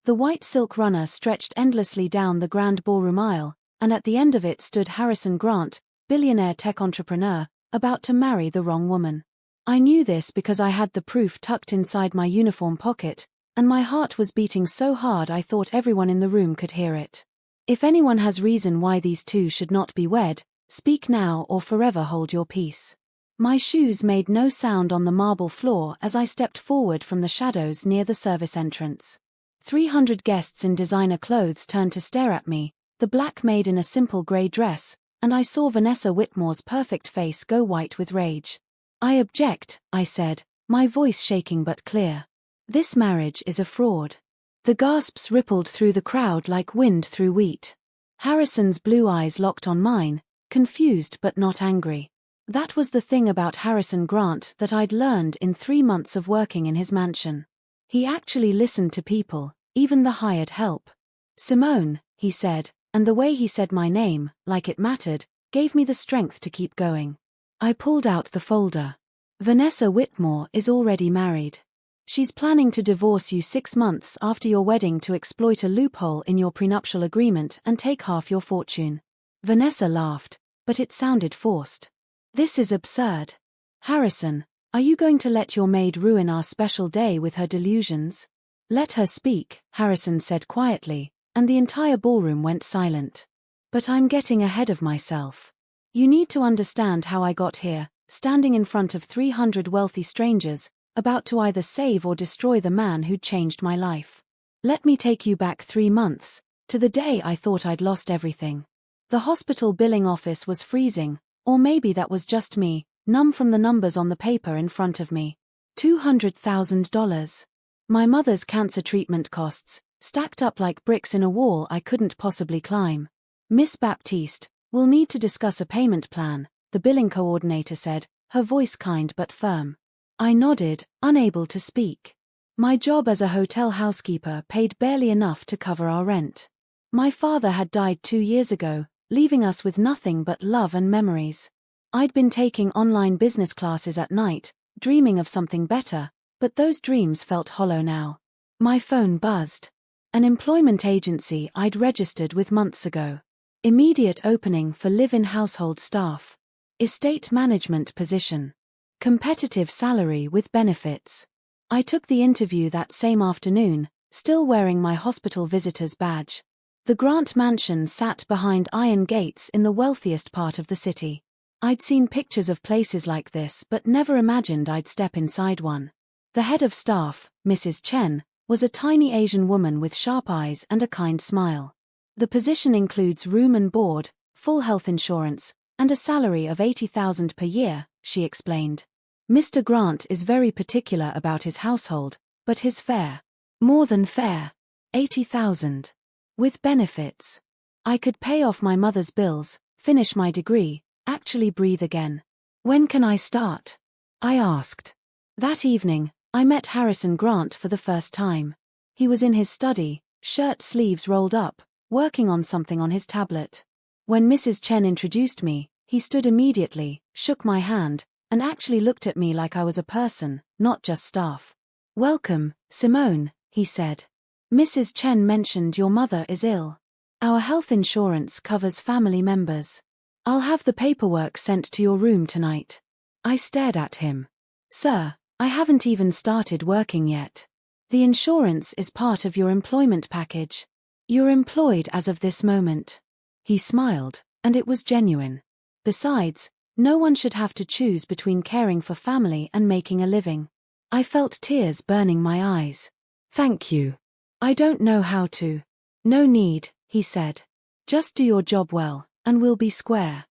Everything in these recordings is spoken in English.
The white silk runner stretched endlessly down the grand ballroom aisle, and at the end of it stood Harrison Grant, billionaire tech entrepreneur, about to marry the wrong woman. I knew this because I had the proof tucked inside my uniform pocket, and my heart was beating so hard I thought everyone in the room could hear it. If anyone has reason why these two should not be wed, speak now or forever hold your peace. My shoes made no sound on the marble floor as I stepped forward from the shadows near the service entrance. 300 guests in designer clothes turned to stare at me, the black maid in a simple grey dress, and I saw Vanessa Whitmore's perfect face go white with rage. I object, I said, my voice shaking but clear. This marriage is a fraud. The gasps rippled through the crowd like wind through wheat. Harrison's blue eyes locked on mine, confused but not angry. That was the thing about Harrison Grant that I'd learned in 3 months of working in his mansion. He actually listened to people, even the hired help. Simone, he said, and the way he said my name, like it mattered, gave me the strength to keep going. I pulled out the folder. Vanessa Whitmore is already married. She's planning to divorce you 6 months after your wedding to exploit a loophole in your prenuptial agreement and take half your fortune. Vanessa laughed, but it sounded forced. This is absurd. Harrison, are you going to let your maid ruin our special day with her delusions? Let her speak, Harrison said quietly, and the entire ballroom went silent. But I'm getting ahead of myself. You need to understand how I got here, standing in front of 300 wealthy strangers, about to either save or destroy the man who'd changed my life. Let me take you back 3 months, to the day I thought I'd lost everything. The hospital billing office was freezing, or maybe that was just me, numb from the numbers on the paper in front of me. $200,000. My mother's cancer treatment costs, stacked up like bricks in a wall I couldn't possibly climb. Miss Baptiste, we'll need to discuss a payment plan, the billing coordinator said, her voice kind but firm. I nodded, unable to speak. My job as a hotel housekeeper paid barely enough to cover our rent. My father had died 2 years ago, leaving us with nothing but love and memories. I'd been taking online business classes at night, dreaming of something better, but those dreams felt hollow now. My phone buzzed. An employment agency I'd registered with months ago. Immediate opening for live-in household staff. Estate management position. Competitive salary with benefits. I took the interview that same afternoon, still wearing my hospital visitor's badge. The Grant mansion sat behind iron gates in the wealthiest part of the city. I'd seen pictures of places like this but never imagined I'd step inside one. The head of staff, Mrs. Chen, was a tiny Asian woman with sharp eyes and a kind smile. The position includes room and board, full health insurance, and a salary of $80,000 per year, she explained. Mr. Grant is very particular about his household, but his fare. More than fair. $80,000. With benefits. I could pay off my mother's bills, finish my degree, actually breathe again. When can I start? I asked. That evening, I met Harrison Grant for the first time. He was in his study, shirt sleeves rolled up, working on something on his tablet. When Mrs. Chen introduced me, he stood immediately, shook my hand, and actually looked at me like I was a person, not just staff. Welcome, Simone, he said. Mrs. Chen mentioned your mother is ill. Our health insurance covers family members. I'll have the paperwork sent to your room tonight. I stared at him. Sir, I haven't even started working yet. The insurance is part of your employment package. You're employed as of this moment. He smiled, and it was genuine. Besides, no one should have to choose between caring for family and making a living. I felt tears burning my eyes. Thank you. I don't know how to. No need, he said. Just do your job well, and we'll be square.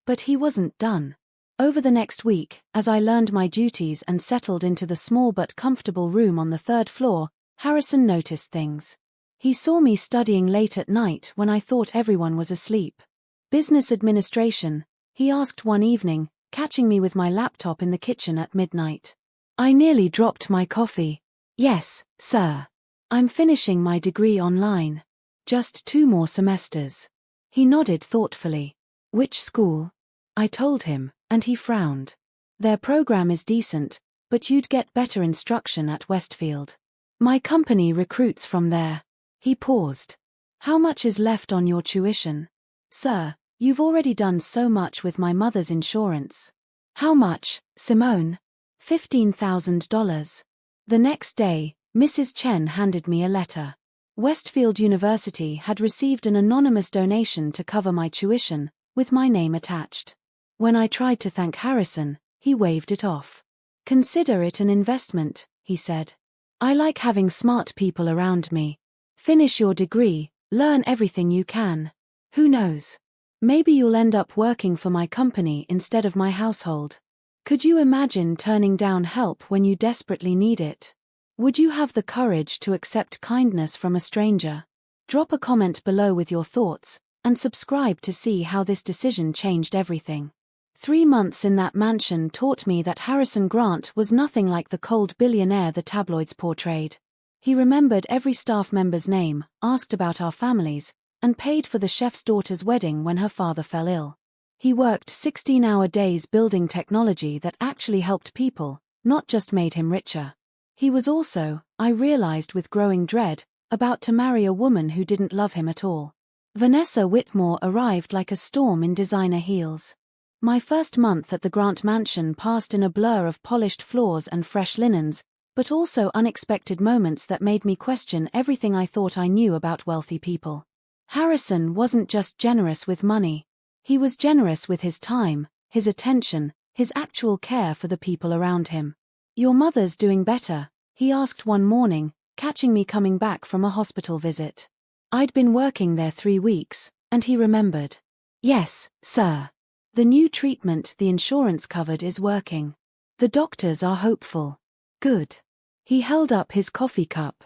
But he wasn't done. Over the next week, as I learned my duties and settled into the small but comfortable room on the 3rd floor, Harrison noticed things. He saw me studying late at night when I thought everyone was asleep. Business administration, he asked one evening, catching me with my laptop in the kitchen at midnight. I nearly dropped my coffee. Yes, sir. I'm finishing my degree online. Just 2 more semesters. He nodded thoughtfully. Which school? I told him, and he frowned. Their program is decent, but you'd get better instruction at Westfield. My company recruits from there. He paused. How much is left on your tuition? Sir, you've already done so much with my mother's insurance. How much, Simone? $15,000. The next day, Mrs. Chen handed me a letter. Westfield University had received an anonymous donation to cover my tuition, with my name attached. When I tried to thank Harrison, he waved it off. Consider it an investment, he said. I like having smart people around me. Finish your degree, learn everything you can. Who knows? Maybe you'll end up working for my company instead of my household. Could you imagine turning down help when you desperately need it? Would you have the courage to accept kindness from a stranger? Drop a comment below with your thoughts, and subscribe to see how this decision changed everything. 3 months in that mansion taught me that Harrison Grant was nothing like the cold billionaire the tabloids portrayed. He remembered every staff member's name, asked about our families, and paid for the chef's daughter's wedding when her father fell ill. He worked 16-hour days building technology that actually helped people, not just made him richer. He was also, I realized with growing dread, about to marry a woman who didn't love him at all. Vanessa Whitmore arrived like a storm in designer heels. My first month at the Grant Mansion passed in a blur of polished floors and fresh linens, but also unexpected moments that made me question everything I thought I knew about wealthy people. Harrison wasn't just generous with money. He was generous with his time, his attention, his actual care for the people around him. Your mother's doing better, he asked one morning, catching me coming back from a hospital visit. I'd been working there 3 weeks, and he remembered. Yes, sir. The new treatment the insurance covered is working. The doctors are hopeful. Good. He held up his coffee cup.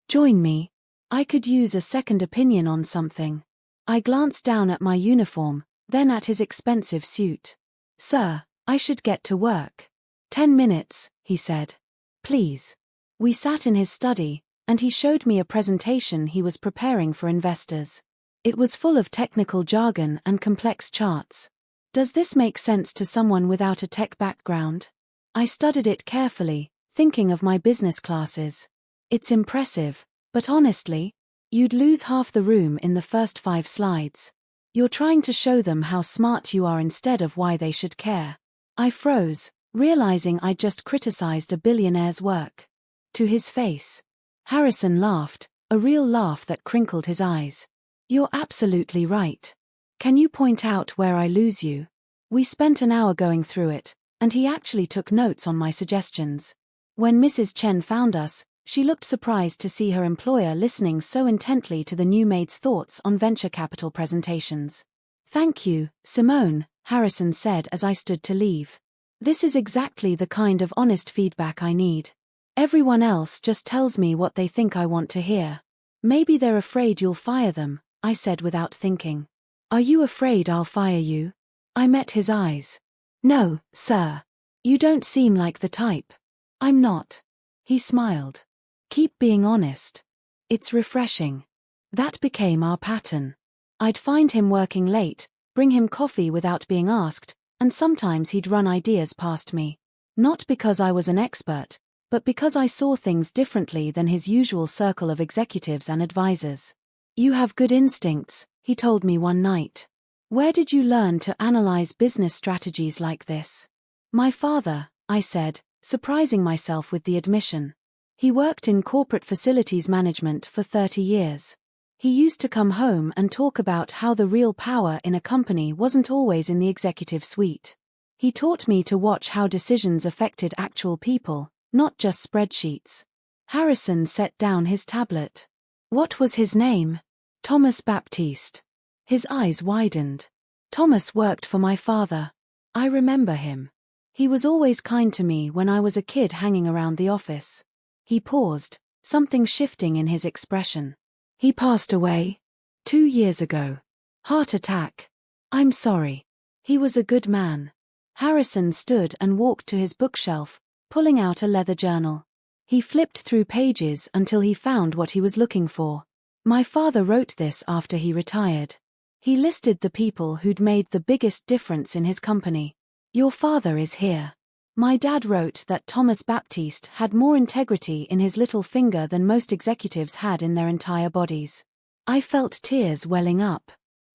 Join me. I could use a second opinion on something. I glanced down at my uniform, then at his expensive suit. Sir, I should get to work. 10 minutes, he said. Please. We sat in his study, and he showed me a presentation he was preparing for investors. It was full of technical jargon and complex charts. Does this make sense to someone without a tech background? I studied it carefully, thinking of my business classes. It's impressive, but honestly, you'd lose half the room in the first 5 slides. You're trying to show them how smart you are instead of why they should care. I froze, realizing I'd just criticized a billionaire's work. To his face. Harrison laughed, a real laugh that crinkled his eyes. You're absolutely right. Can you point out where I lose you? We spent an hour going through it, and he actually took notes on my suggestions. When Mrs. Chen found us, she looked surprised to see her employer listening so intently to the new maid's thoughts on venture capital presentations. Thank you, Simone, Harrison said as I stood to leave. This is exactly the kind of honest feedback I need. Everyone else just tells me what they think I want to hear. Maybe they're afraid you'll fire them, I said without thinking. Are you afraid I'll fire you? I met his eyes. No, sir. You don't seem like the type. I'm not. He smiled. Keep being honest. It's refreshing. That became our pattern. I'd find him working late, bring him coffee without being asked, and sometimes he'd run ideas past me. Not because I was an expert, but because I saw things differently than his usual circle of executives and advisors. You have good instincts, he told me one night. Where did you learn to analyze business strategies like this? My father, I said, surprising myself with the admission. He worked in corporate facilities management for 30 years. He used to come home and talk about how the real power in a company wasn't always in the executive suite. He taught me to watch how decisions affected actual people, not just spreadsheets. Harrison set down his tablet. What was his name? Thomas Baptiste. His eyes widened. Thomas worked for my father. I remember him. He was always kind to me when I was a kid hanging around the office. He paused, something shifting in his expression. He passed away 2 years ago. Heart attack. I'm sorry. He was a good man. Harrison stood and walked to his bookshelf, pulling out a leather journal. He flipped through pages until he found what he was looking for. My father wrote this after he retired. He listed the people who'd made the biggest difference in his company. Your father is here. My dad wrote that Thomas Baptiste had more integrity in his little finger than most executives had in their entire bodies. I felt tears welling up.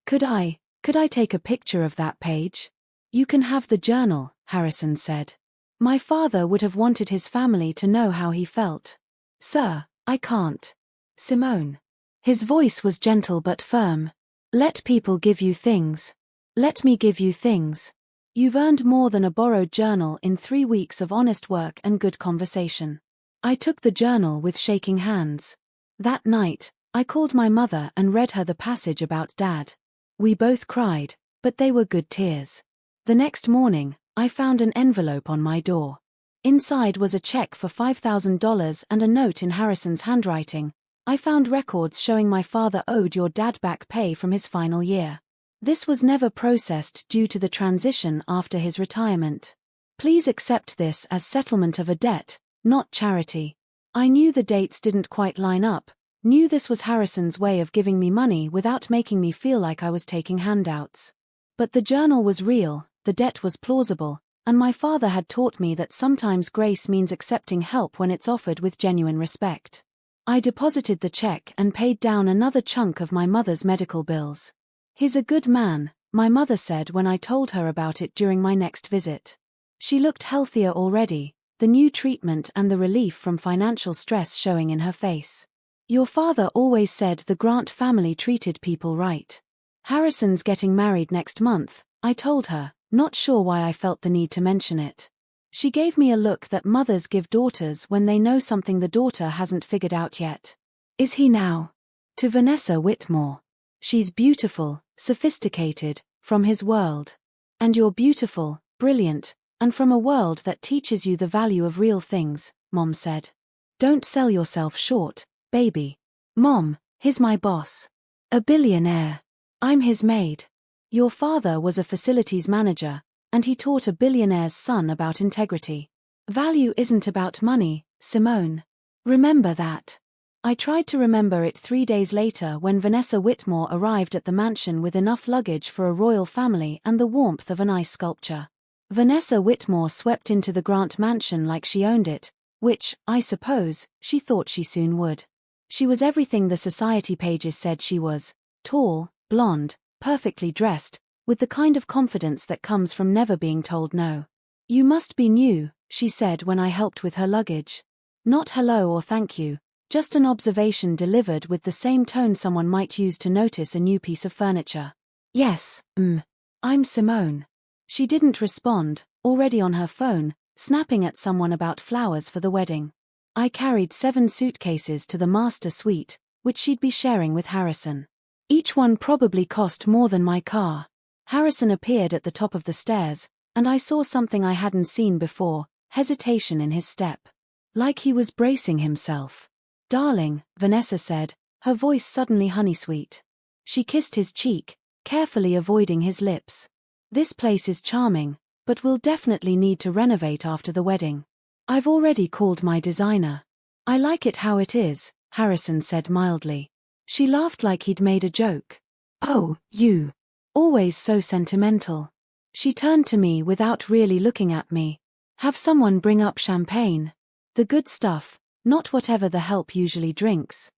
Could I take a picture of that page? You can have the journal, Harrison said. My father would have wanted his family to know how he felt. Sir, I can't. Simone. His voice was gentle but firm. Let people give you things. Let me give you things. You've earned more than a borrowed journal in 3 weeks of honest work and good conversation. I took the journal with shaking hands. That night, I called my mother and read her the passage about Dad. We both cried, but they were good tears. The next morning, I found an envelope on my door. Inside was a check for $5,000 and a note in Harrison's handwriting. I found records showing my father owed your dad back pay from his final year. This was never processed due to the transition after his retirement. Please accept this as settlement of a debt, not charity. I knew the dates didn't quite line up, knew this was Harrison's way of giving me money without making me feel like I was taking handouts. But the journal was real, the debt was plausible, and my father had taught me that sometimes grace means accepting help when it's offered with genuine respect. I deposited the check and paid down another chunk of my mother's medical bills. He's a good man, my mother said when I told her about it during my next visit. She looked healthier already, the new treatment and the relief from financial stress showing in her face. Your father always said the Grant family treated people right. Harrison's getting married next month, I told her, not sure why I felt the need to mention it. She gave me a look that mothers give daughters when they know something the daughter hasn't figured out yet. Is he now? To Vanessa Whitmore. She's beautiful, sophisticated, from his world. And you're beautiful, brilliant, and from a world that teaches you the value of real things, Mom said. Don't sell yourself short, baby. Mom, he's my boss. A billionaire. I'm his maid. Your father was a facilities manager, and he taught a billionaire's son about integrity. Value isn't about money, Simone. Remember that. I tried to remember it 3 days later when Vanessa Whitmore arrived at the mansion with enough luggage for a royal family and the warmth of an ice sculpture. Vanessa Whitmore swept into the Grant mansion like she owned it, which, I suppose, she thought she soon would. She was everything the society pages said she was: tall, blonde, perfectly dressed, with the kind of confidence that comes from never being told no. You must be new, she said when I helped with her luggage. Not hello or thank you, just an observation delivered with the same tone someone might use to notice a new piece of furniture. Yes, I'm Simone. She didn't respond, already on her phone, snapping at someone about flowers for the wedding. I carried 7 suitcases to the master suite, which she'd be sharing with Harrison. Each one probably cost more than my car. Harrison appeared at the top of the stairs, and I saw something I hadn't seen before, hesitation in his step. Like he was bracing himself. Darling, Vanessa said, her voice suddenly honey-sweet. She kissed his cheek, carefully avoiding his lips. This place is charming, but we'll definitely need to renovate after the wedding. I've already called my designer. I like it how it is, Harrison said mildly. She laughed like he'd made a joke. Oh, you. Always so sentimental. She turned to me without really looking at me. Have someone bring up champagne. The good stuff, not whatever the help usually drinks.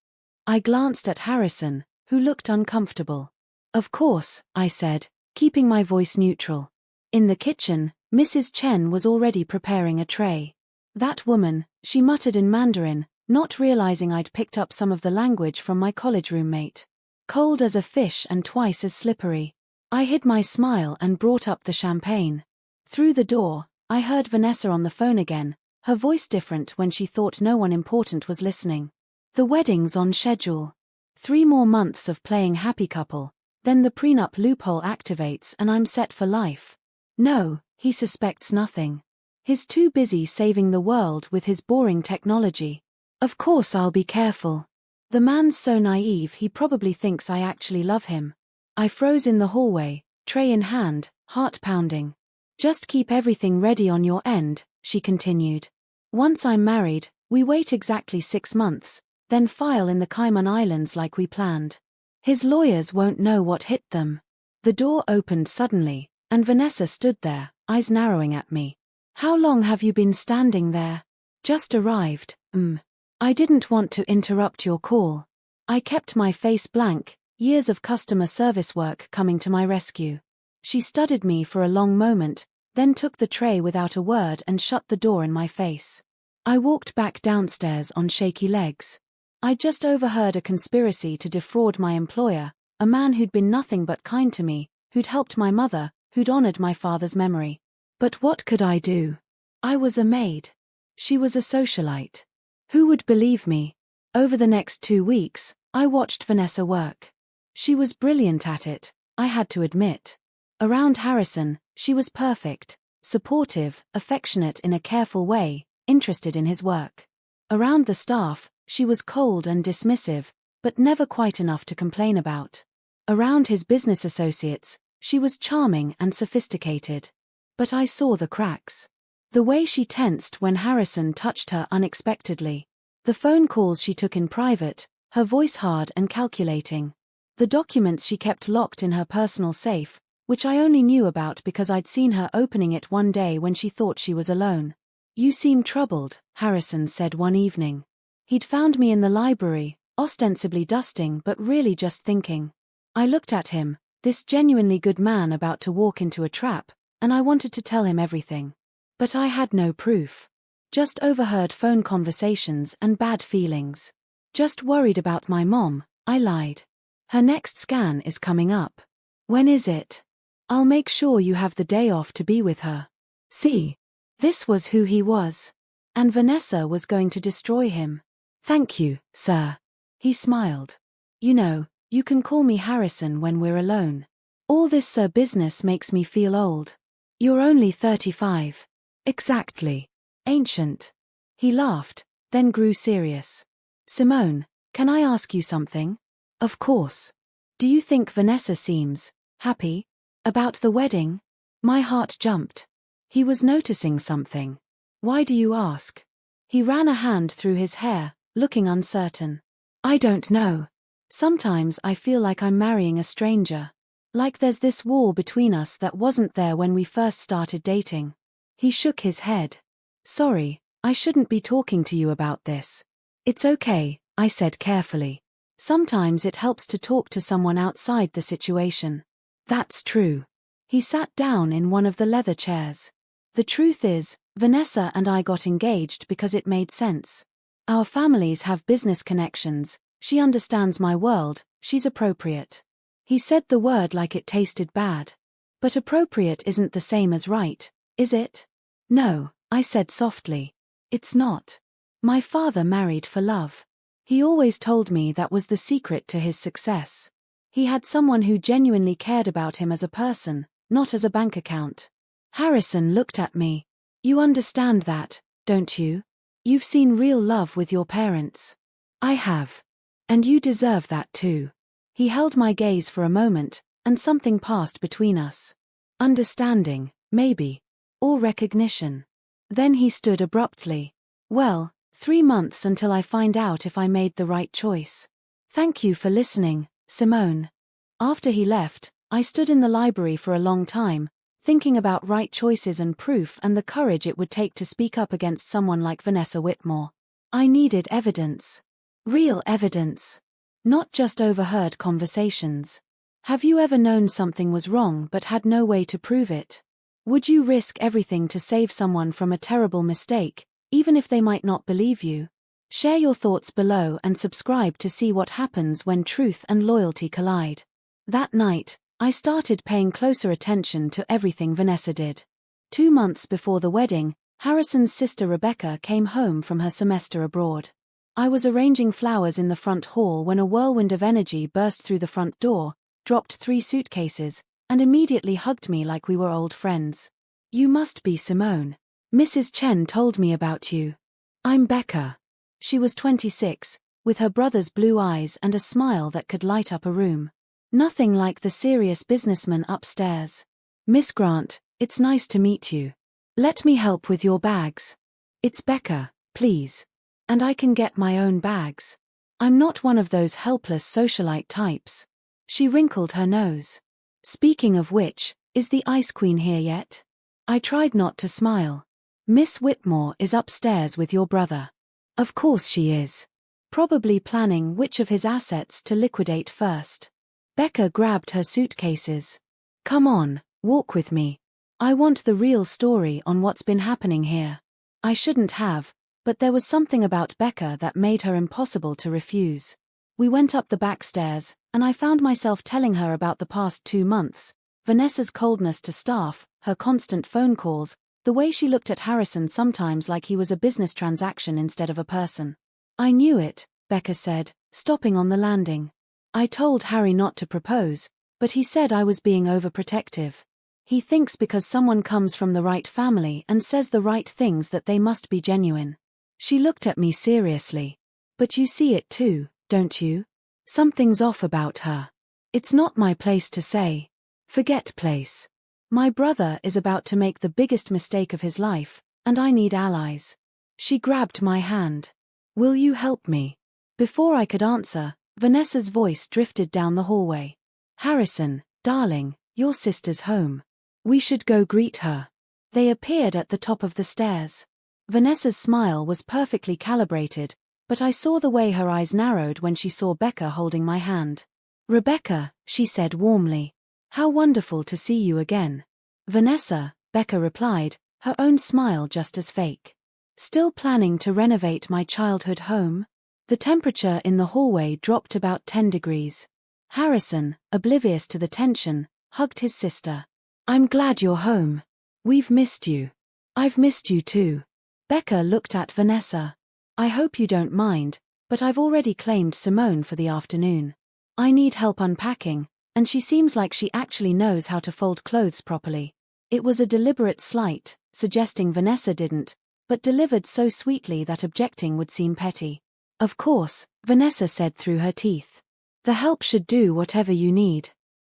I glanced at Harrison, who looked uncomfortable. Of course, I said, keeping my voice neutral. In the kitchen, Mrs. Chen was already preparing a tray. That woman, she muttered in Mandarin, not realizing I'd picked up some of the language from my college roommate. Cold as a fish and twice as slippery. I hid my smile and brought up the champagne. Through the door, I heard Vanessa on the phone again, her voice different when she thought no one important was listening. The wedding's on schedule. 3 more months of playing happy couple, then the prenup loophole activates and I'm set for life. No, he suspects nothing. He's too busy saving the world with his boring technology. Of course I'll be careful. The man's so naive he probably thinks I actually love him. I froze in the hallway, tray in hand, heart pounding. Just keep everything ready on your end, she continued. Once I'm married, we wait exactly 6 months, then file in the Cayman Islands like we planned. His lawyers won't know what hit them. The door opened suddenly, and Vanessa stood there, eyes narrowing at me. How long have you been standing there? Just arrived. I didn't want to interrupt your call. I kept my face blank, years of customer service work coming to my rescue. She studied me for a long moment, then took the tray without a word and shut the door in my face. I walked back downstairs on shaky legs. I'd just overheard a conspiracy to defraud my employer, a man who'd been nothing but kind to me, who'd helped my mother, who'd honored my father's memory. But what could I do? I was a maid. She was a socialite. Who would believe me? Over the next 2 weeks, I watched Vanessa work. She was brilliant at it, I had to admit. Around Harrison, she was perfect, supportive, affectionate in a careful way, interested in his work. Around the staff, she was cold and dismissive, but never quite enough to complain about. Around his business associates, she was charming and sophisticated. But I saw the cracks. The way she tensed when Harrison touched her unexpectedly. The phone calls she took in private, her voice hard and calculating. The documents she kept locked in her personal safe, which I only knew about because I'd seen her opening it one day when she thought she was alone. You seem troubled, Harrison said one evening. He'd found me in the library, ostensibly dusting but really just thinking. I looked at him, this genuinely good man about to walk into a trap, and I wanted to tell him everything. But I had no proof. Just overheard phone conversations and bad feelings. Just worried about my mom, I lied. Her next scan is coming up. When is it? I'll make sure you have the day off to be with her. See? This was who he was. And Vanessa was going to destroy him. Thank you, sir. He smiled. You know, you can call me Harrison when we're alone. All this sir business makes me feel old. You're only 35. Exactly. Ancient. He laughed, then grew serious. Simone, can I ask you something? Of course. Do you think Vanessa seems happy about the wedding? My heart jumped. He was noticing something. Why do you ask? He ran a hand through his hair, looking uncertain. I don't know. Sometimes I feel like I'm marrying a stranger. Like there's this wall between us that wasn't there when we first started dating. He shook his head. Sorry, I shouldn't be talking to you about this. It's okay, I said carefully. Sometimes it helps to talk to someone outside the situation. That's true. He sat down in one of the leather chairs. The truth is, Vanessa and I got engaged because it made sense. Our families have business connections, she understands my world, she's appropriate. He said the word like it tasted bad. But appropriate isn't the same as right, is it? No, I said softly. It's not. My father married for love. He always told me that was the secret to his success. He had someone who genuinely cared about him as a person, not as a bank account. Harrison looked at me. You understand that, don't you? You've seen real love with your parents. I have. And you deserve that too. He held my gaze for a moment, and something passed between us. Understanding, maybe. Or recognition. Then he stood abruptly. Well, 3 months until I find out if I made the right choice. Thank you for listening, Simone. After he left, I stood in the library for a long time, thinking about right choices and proof and the courage it would take to speak up against someone like Vanessa Whitmore. I needed evidence. Real evidence. Not just overheard conversations. Have you ever known something was wrong but had no way to prove it? Would you risk everything to save someone from a terrible mistake, even if they might not believe you? Share your thoughts below and subscribe to see what happens when truth and loyalty collide. That night, I started paying closer attention to everything Vanessa did. 2 months before the wedding, Harrison's sister Rebecca came home from her semester abroad. I was arranging flowers in the front hall when a whirlwind of energy burst through the front door, dropped 3 suitcases, and immediately hugged me like we were old friends. You must be Simone. Mrs. Chen told me about you. I'm Becca. She was 26, with her brother's blue eyes and a smile that could light up a room. Nothing like the serious businessman upstairs. Miss Grant, it's nice to meet you. Let me help with your bags. It's Becca, please. And I can get my own bags. I'm not one of those helpless socialite types. She wrinkled her nose. Speaking of which, is the Ice Queen here yet? I tried not to smile. Miss Whitmore is upstairs with your brother. Of course she is. Probably planning which of his assets to liquidate first. Becca grabbed her suitcases. Come on, walk with me. I want the real story on what's been happening here. I shouldn't have, but there was something about Becca that made her impossible to refuse. We went up the back stairs, and I found myself telling her about the past 2 months, Vanessa's coldness to staff, her constant phone calls, the way she looked at Harrison sometimes like he was a business transaction instead of a person. I knew it, Becca said, stopping on the landing. I told Harry not to propose, but he said I was being overprotective. He thinks because someone comes from the right family and says the right things that they must be genuine. She looked at me seriously. But you see it too, don't you? Something's off about her. It's not my place to say. Forget place. My brother is about to make the biggest mistake of his life, and I need allies. She grabbed my hand. Will you help me? Before I could answer, Vanessa's voice drifted down the hallway. Harrison, darling, your sister's home. We should go greet her. They appeared at the top of the stairs. Vanessa's smile was perfectly calibrated, but I saw the way her eyes narrowed when she saw Becca holding my hand. Rebecca, she said warmly. How wonderful to see you again. Vanessa, Becca replied, her own smile just as fake. Still planning to renovate my childhood home? The temperature in the hallway dropped about 10 degrees. Harrison, oblivious to the tension, hugged his sister. I'm glad you're home. We've missed you. I've missed you too. Becca looked at Vanessa. I hope you don't mind, but I've already claimed Simone for the afternoon. I need help unpacking, and she seems like she actually knows how to fold clothes properly. It was a deliberate slight, suggesting Vanessa didn't, but delivered so sweetly that objecting would seem petty. Of course, Vanessa said through her teeth. The help should do whatever you need.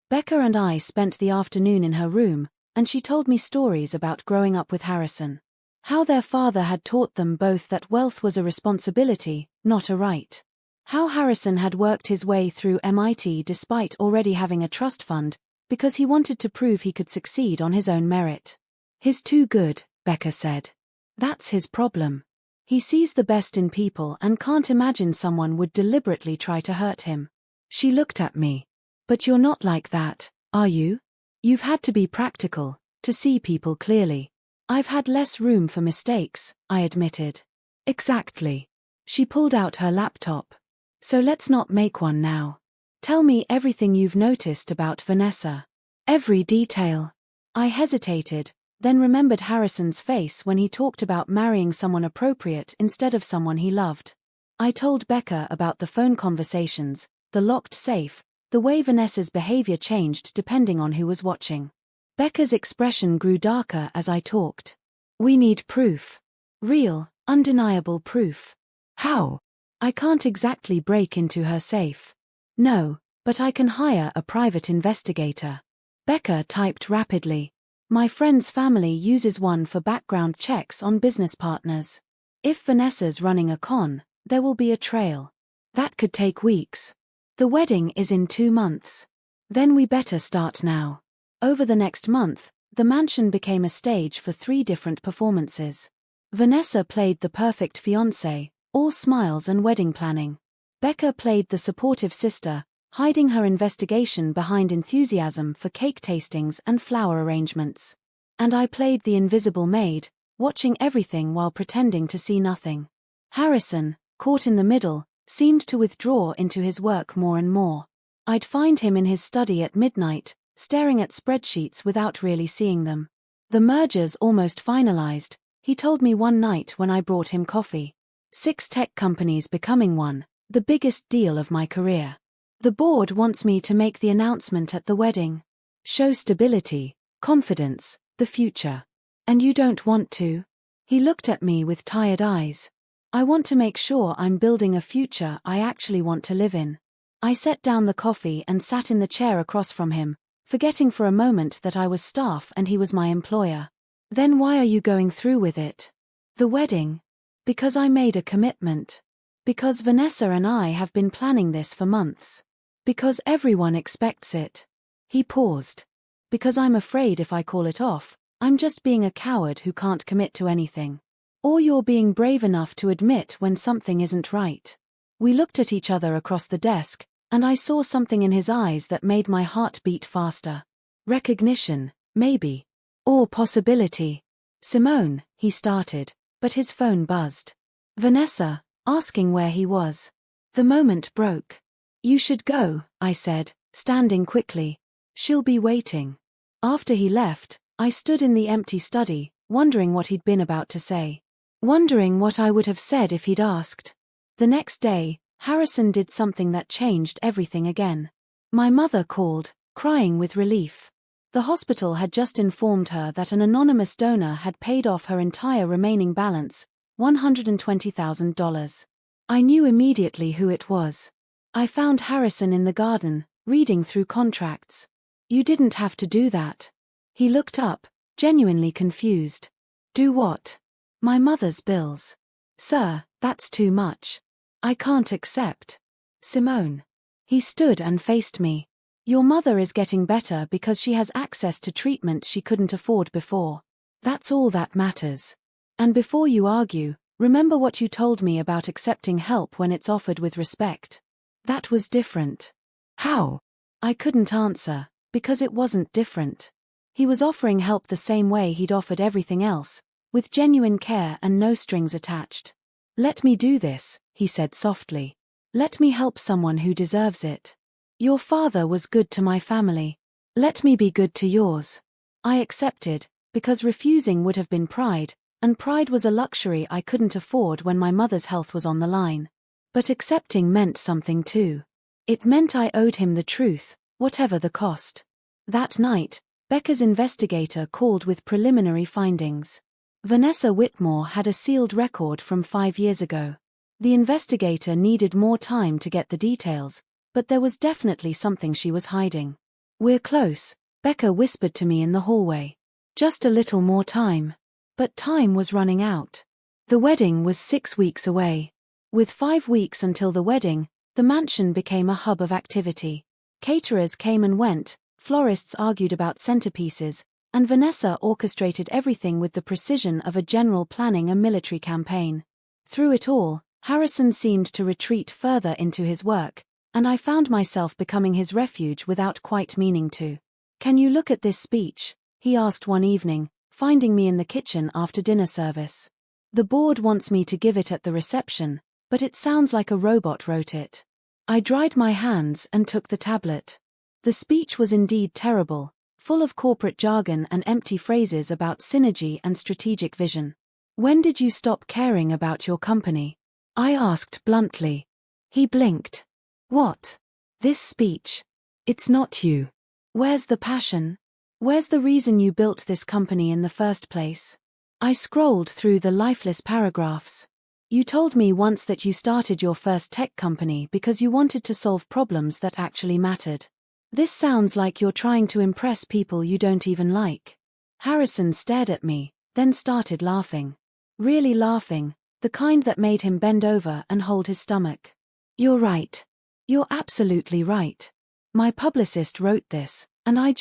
Becca and I spent the afternoon in her room, and she told me stories about growing up with Harrison. How their father had taught them both that wealth was a responsibility, not a right. How Harrison had worked his way through MIT despite already having a trust fund, because he wanted to prove he could succeed on his own merit. He's too good, Becca said. That's his problem. He sees the best in people and can't imagine someone would deliberately try to hurt him. She looked at me. But you're not like that, are you? You've had to be practical, to see people clearly. I've had less room for mistakes, I admitted. Exactly. She pulled out her laptop. So let's not make one now. Tell me everything you've noticed about Vanessa. Every detail. I hesitated, then remembered Harrison's face when he talked about marrying someone appropriate instead of someone he loved. I told Becca about the phone conversations, the locked safe, the way Vanessa's behavior changed depending on who was watching. Becca's expression grew darker as I talked. We need proof. Real, undeniable proof. How? I can't exactly break into her safe. No, but I can hire a private investigator. Becca typed rapidly. My friend's family uses one for background checks on business partners. If Vanessa's running a con, there will be a trail. That could take weeks. The wedding is in 2 months. Then we better start now. Over the next month, the mansion became a stage for 3 different performances. Vanessa played the perfect fiancée, all smiles and wedding planning. Becca played the supportive sister, hiding her investigation behind enthusiasm for cake tastings and flower arrangements. And I played the invisible maid, watching everything while pretending to see nothing. Harrison, caught in the middle, seemed to withdraw into his work more and more. I'd find him in his study at midnight, staring at spreadsheets without really seeing them. The merger's almost finalized, he told me one night when I brought him coffee. 6 tech companies becoming one, the biggest deal of my career. The board wants me to make the announcement at the wedding. Show stability, confidence, the future. And you don't want to? He looked at me with tired eyes. I want to make sure I'm building a future I actually want to live in. I set down the coffee and sat in the chair across from him, forgetting for a moment that I was staff and he was my employer. Then why are you going through with it? The wedding? Because I made a commitment. Because Vanessa and I have been planning this for months. Because everyone expects it. He paused. Because I'm afraid if I call it off, I'm just being a coward who can't commit to anything. Or you're being brave enough to admit when something isn't right. We looked at each other across the desk, and I saw something in his eyes that made my heart beat faster. Recognition, maybe. Or possibility. Simone, he started, but his phone buzzed. Vanessa, asking where he was. The moment broke. You should go, I said, standing quickly. She'll be waiting. After he left, I stood in the empty study, wondering what he'd been about to say. Wondering what I would have said if he'd asked. The next day, Harrison did something that changed everything again. My mother called, crying with relief. The hospital had just informed her that an anonymous donor had paid off her entire remaining balance, $120,000. I knew immediately who it was. I found Harrison in the garden, reading through contracts. You didn't have to do that. He looked up, genuinely confused. Do what? My mother's bills. Sir, that's too much. I can't accept. Simone. He stood and faced me. Your mother is getting better because she has access to treatment she couldn't afford before. That's all that matters. And before you argue, remember what you told me about accepting help when it's offered with respect. That was different. How? I couldn't answer, because it wasn't different. He was offering help the same way he'd offered everything else, with genuine care and no strings attached. Let me do this, he said softly. Let me help someone who deserves it. Your father was good to my family. Let me be good to yours. I accepted, because refusing would have been pride, and pride was a luxury I couldn't afford when my mother's health was on the line. But accepting meant something too. It meant I owed him the truth, whatever the cost. That night, Becca's investigator called with preliminary findings. Vanessa Whitmore had a sealed record from 5 years ago. The investigator needed more time to get the details, but there was definitely something she was hiding. We're close, Becca whispered to me in the hallway. Just a little more time. But time was running out. The wedding was 6 weeks away. With 5 weeks until the wedding, the mansion became a hub of activity. Caterers came and went, florists argued about centerpieces, and Vanessa orchestrated everything with the precision of a general planning a military campaign. Through it all, Harrison seemed to retreat further into his work, and I found myself becoming his refuge without quite meaning to. Can you look at this speech? He asked one evening, finding me in the kitchen after dinner service. The board wants me to give it at the reception, but it sounds like a robot wrote it. I dried my hands and took the tablet. The speech was indeed terrible, full of corporate jargon and empty phrases about synergy and strategic vision. When did you stop caring about your company? I asked bluntly. He blinked. What? This speech. It's not you. Where's the passion? Where's the reason you built this company in the first place? I scrolled through the lifeless paragraphs. You told me once that you started your first tech company because you wanted to solve problems that actually mattered. This sounds like you're trying to impress people you don't even like. Harrison stared at me, then started laughing. Really laughing, the kind that made him bend over and hold his stomach. You're right. You're absolutely right. My publicist wrote this, and I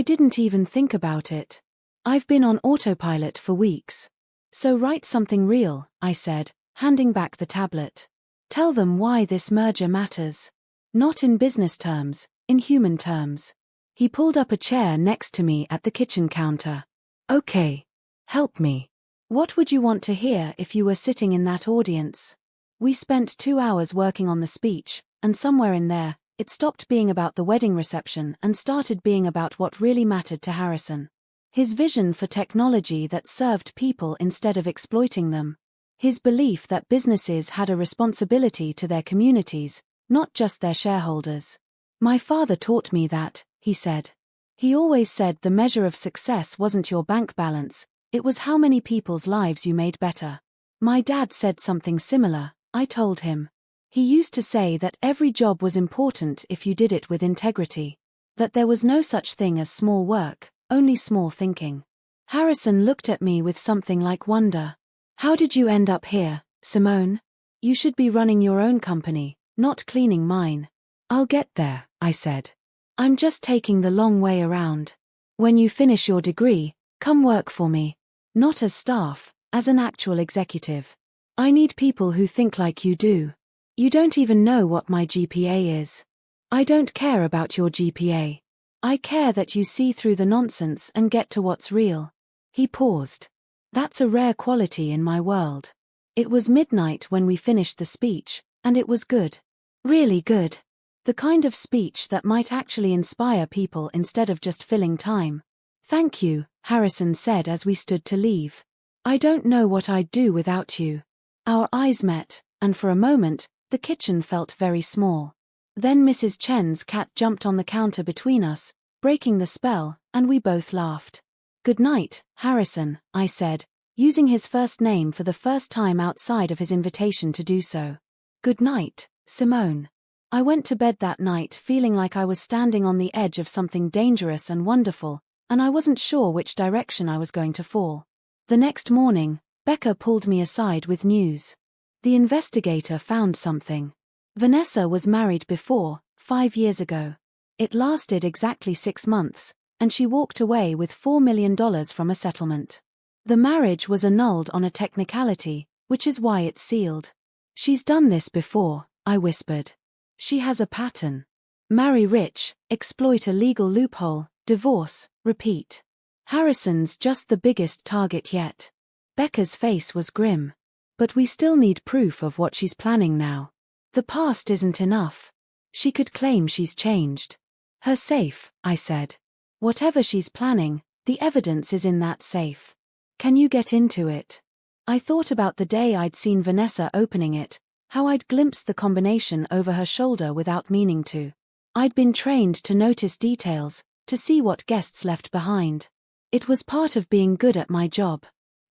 didn't even think about it. I've been on autopilot for weeks. So write something real, I said, handing back the tablet. Tell them why this merger matters. Not in business terms, in human terms. He pulled up a chair next to me at the kitchen counter. Okay. Help me. What would you want to hear if you were sitting in that audience? We spent 2 hours working on the speech, and somewhere in there, it stopped being about the wedding reception and started being about what really mattered to Harrison. His vision for technology that served people instead of exploiting them. His belief that businesses had a responsibility to their communities, not just their shareholders. My father taught me that, he said. He always said the measure of success wasn't your bank balance, it was how many people's lives you made better. My dad said something similar, I told him. He used to say that every job was important if you did it with integrity. That there was no such thing as small work, only small thinking. Harrison looked at me with something like wonder. How did you end up here, Simone? You should be running your own company, not cleaning mine. I'll get there, I said. I'm just taking the long way around. When you finish your degree, Come work for me. Not as staff, as an actual executive. I need people who think like you do. You don't even know what my GPA is. I don't care about your GPA. I care that you see through the nonsense and get to what's real. He paused. That's a rare quality in my world. It was midnight when we finished the speech, and it was good. Really good. The kind of speech that might actually inspire people instead of just filling time. Thank you, Harrison said as we stood to leave. I don't know what I'd do without you. Our eyes met, and for a moment, the kitchen felt very small. Then Mrs. Chen's cat jumped on the counter between us, breaking the spell, and we both laughed. Good night, Harrison, I said, using his first name for the first time outside of his invitation to do so. Good night, Simone. I went to bed that night feeling like I was standing on the edge of something dangerous and wonderful, and I wasn't sure which direction I was going to fall. The next morning, Becca pulled me aside with news. The investigator found something. Vanessa was married before, 5 years ago. It lasted exactly 6 months, and she walked away with $4 million from a settlement. The marriage was annulled on a technicality, which is why it's sealed. She's done this before, I whispered. She has a pattern. Marry rich, exploit a legal loophole, divorce, repeat. Harrison's just the biggest target yet. Becca's face was grim. But we still need proof of what she's planning now. The past isn't enough. She could claim she's changed. Her safe, I said. Whatever she's planning, the evidence is in that safe. Can you get into it? I thought about the day I'd seen Vanessa opening it, how I'd glimpsed the combination over her shoulder without meaning to. I'd been trained to notice details, to see what guests left behind. It was part of being good at my job.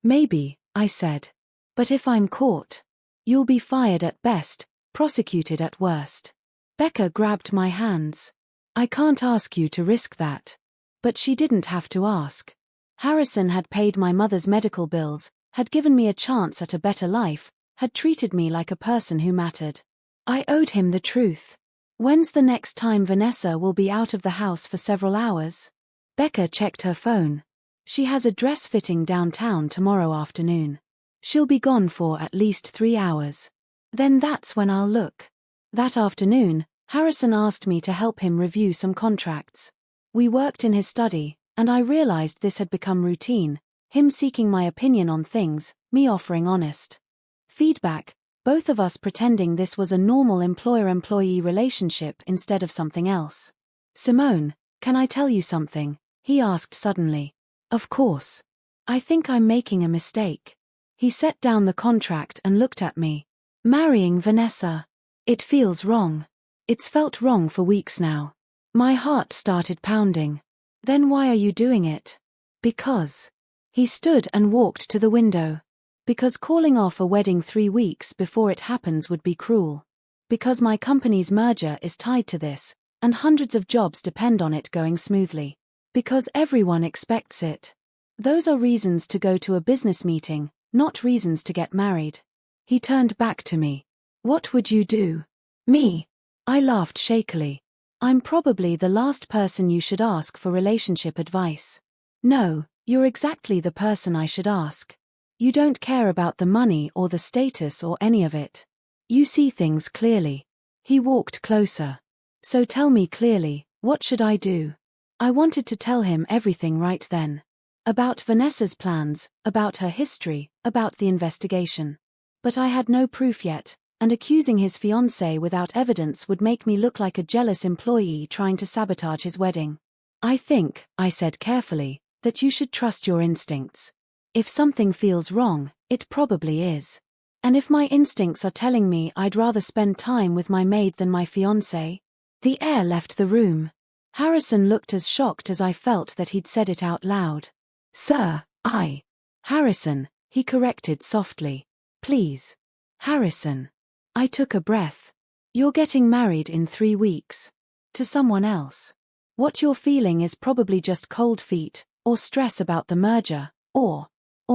Maybe, I said. But if I'm caught, you'll be fired at best, prosecuted at worst. Becca grabbed my hands. I can't ask you to risk that. But she didn't have to ask. Harrison had paid my mother's medical bills, had given me a chance at a better life, had treated me like a person who mattered. I owed him the truth. When's the next time Vanessa will be out of the house for several hours? Becca checked her phone. She has a dress fitting downtown tomorrow afternoon. She'll be gone for at least 3 hours. Then that's when I'll look. That afternoon, Harrison asked me to help him review some contracts. We worked in his study, and I realized this had become routine, him seeking my opinion on things, me offering honest feedback, both of us pretending this was a normal employer-employee relationship instead of something else. Simone, can I tell you something? He asked suddenly. Of course. I think I'm making a mistake. He set down the contract and looked at me. Marrying Vanessa. It feels wrong. It's felt wrong for weeks now. My heart started pounding. Then why are you doing it? Because. He stood and walked to the window. Because calling off a wedding 3 weeks before it happens would be cruel. Because my company's merger is tied to this, and hundreds of jobs depend on it going smoothly. Because everyone expects it. Those are reasons to go to a business meeting, not reasons to get married. He turned back to me. What would you do? Me? I laughed shakily. I'm probably the last person you should ask for relationship advice. No, you're exactly the person I should ask. You don't care about the money or the status or any of it. You see things clearly. He walked closer. So tell me clearly, what should I do? I wanted to tell him everything right then. About Vanessa's plans, about her history, about the investigation. But I had no proof yet, and accusing his fiancée without evidence would make me look like a jealous employee trying to sabotage his wedding. I think, I said carefully, that you should trust your instincts. If something feels wrong, it probably is. And if my instincts are telling me I'd rather spend time with my maid than my fiancé? The air left the room. Harrison looked as shocked as I felt that he'd said it out loud. Sir, Harrison, he corrected softly. Please. Harrison. I took a breath. You're getting married in 3 weeks. To someone else. What you're feeling is probably just cold feet, or stress about the merger, or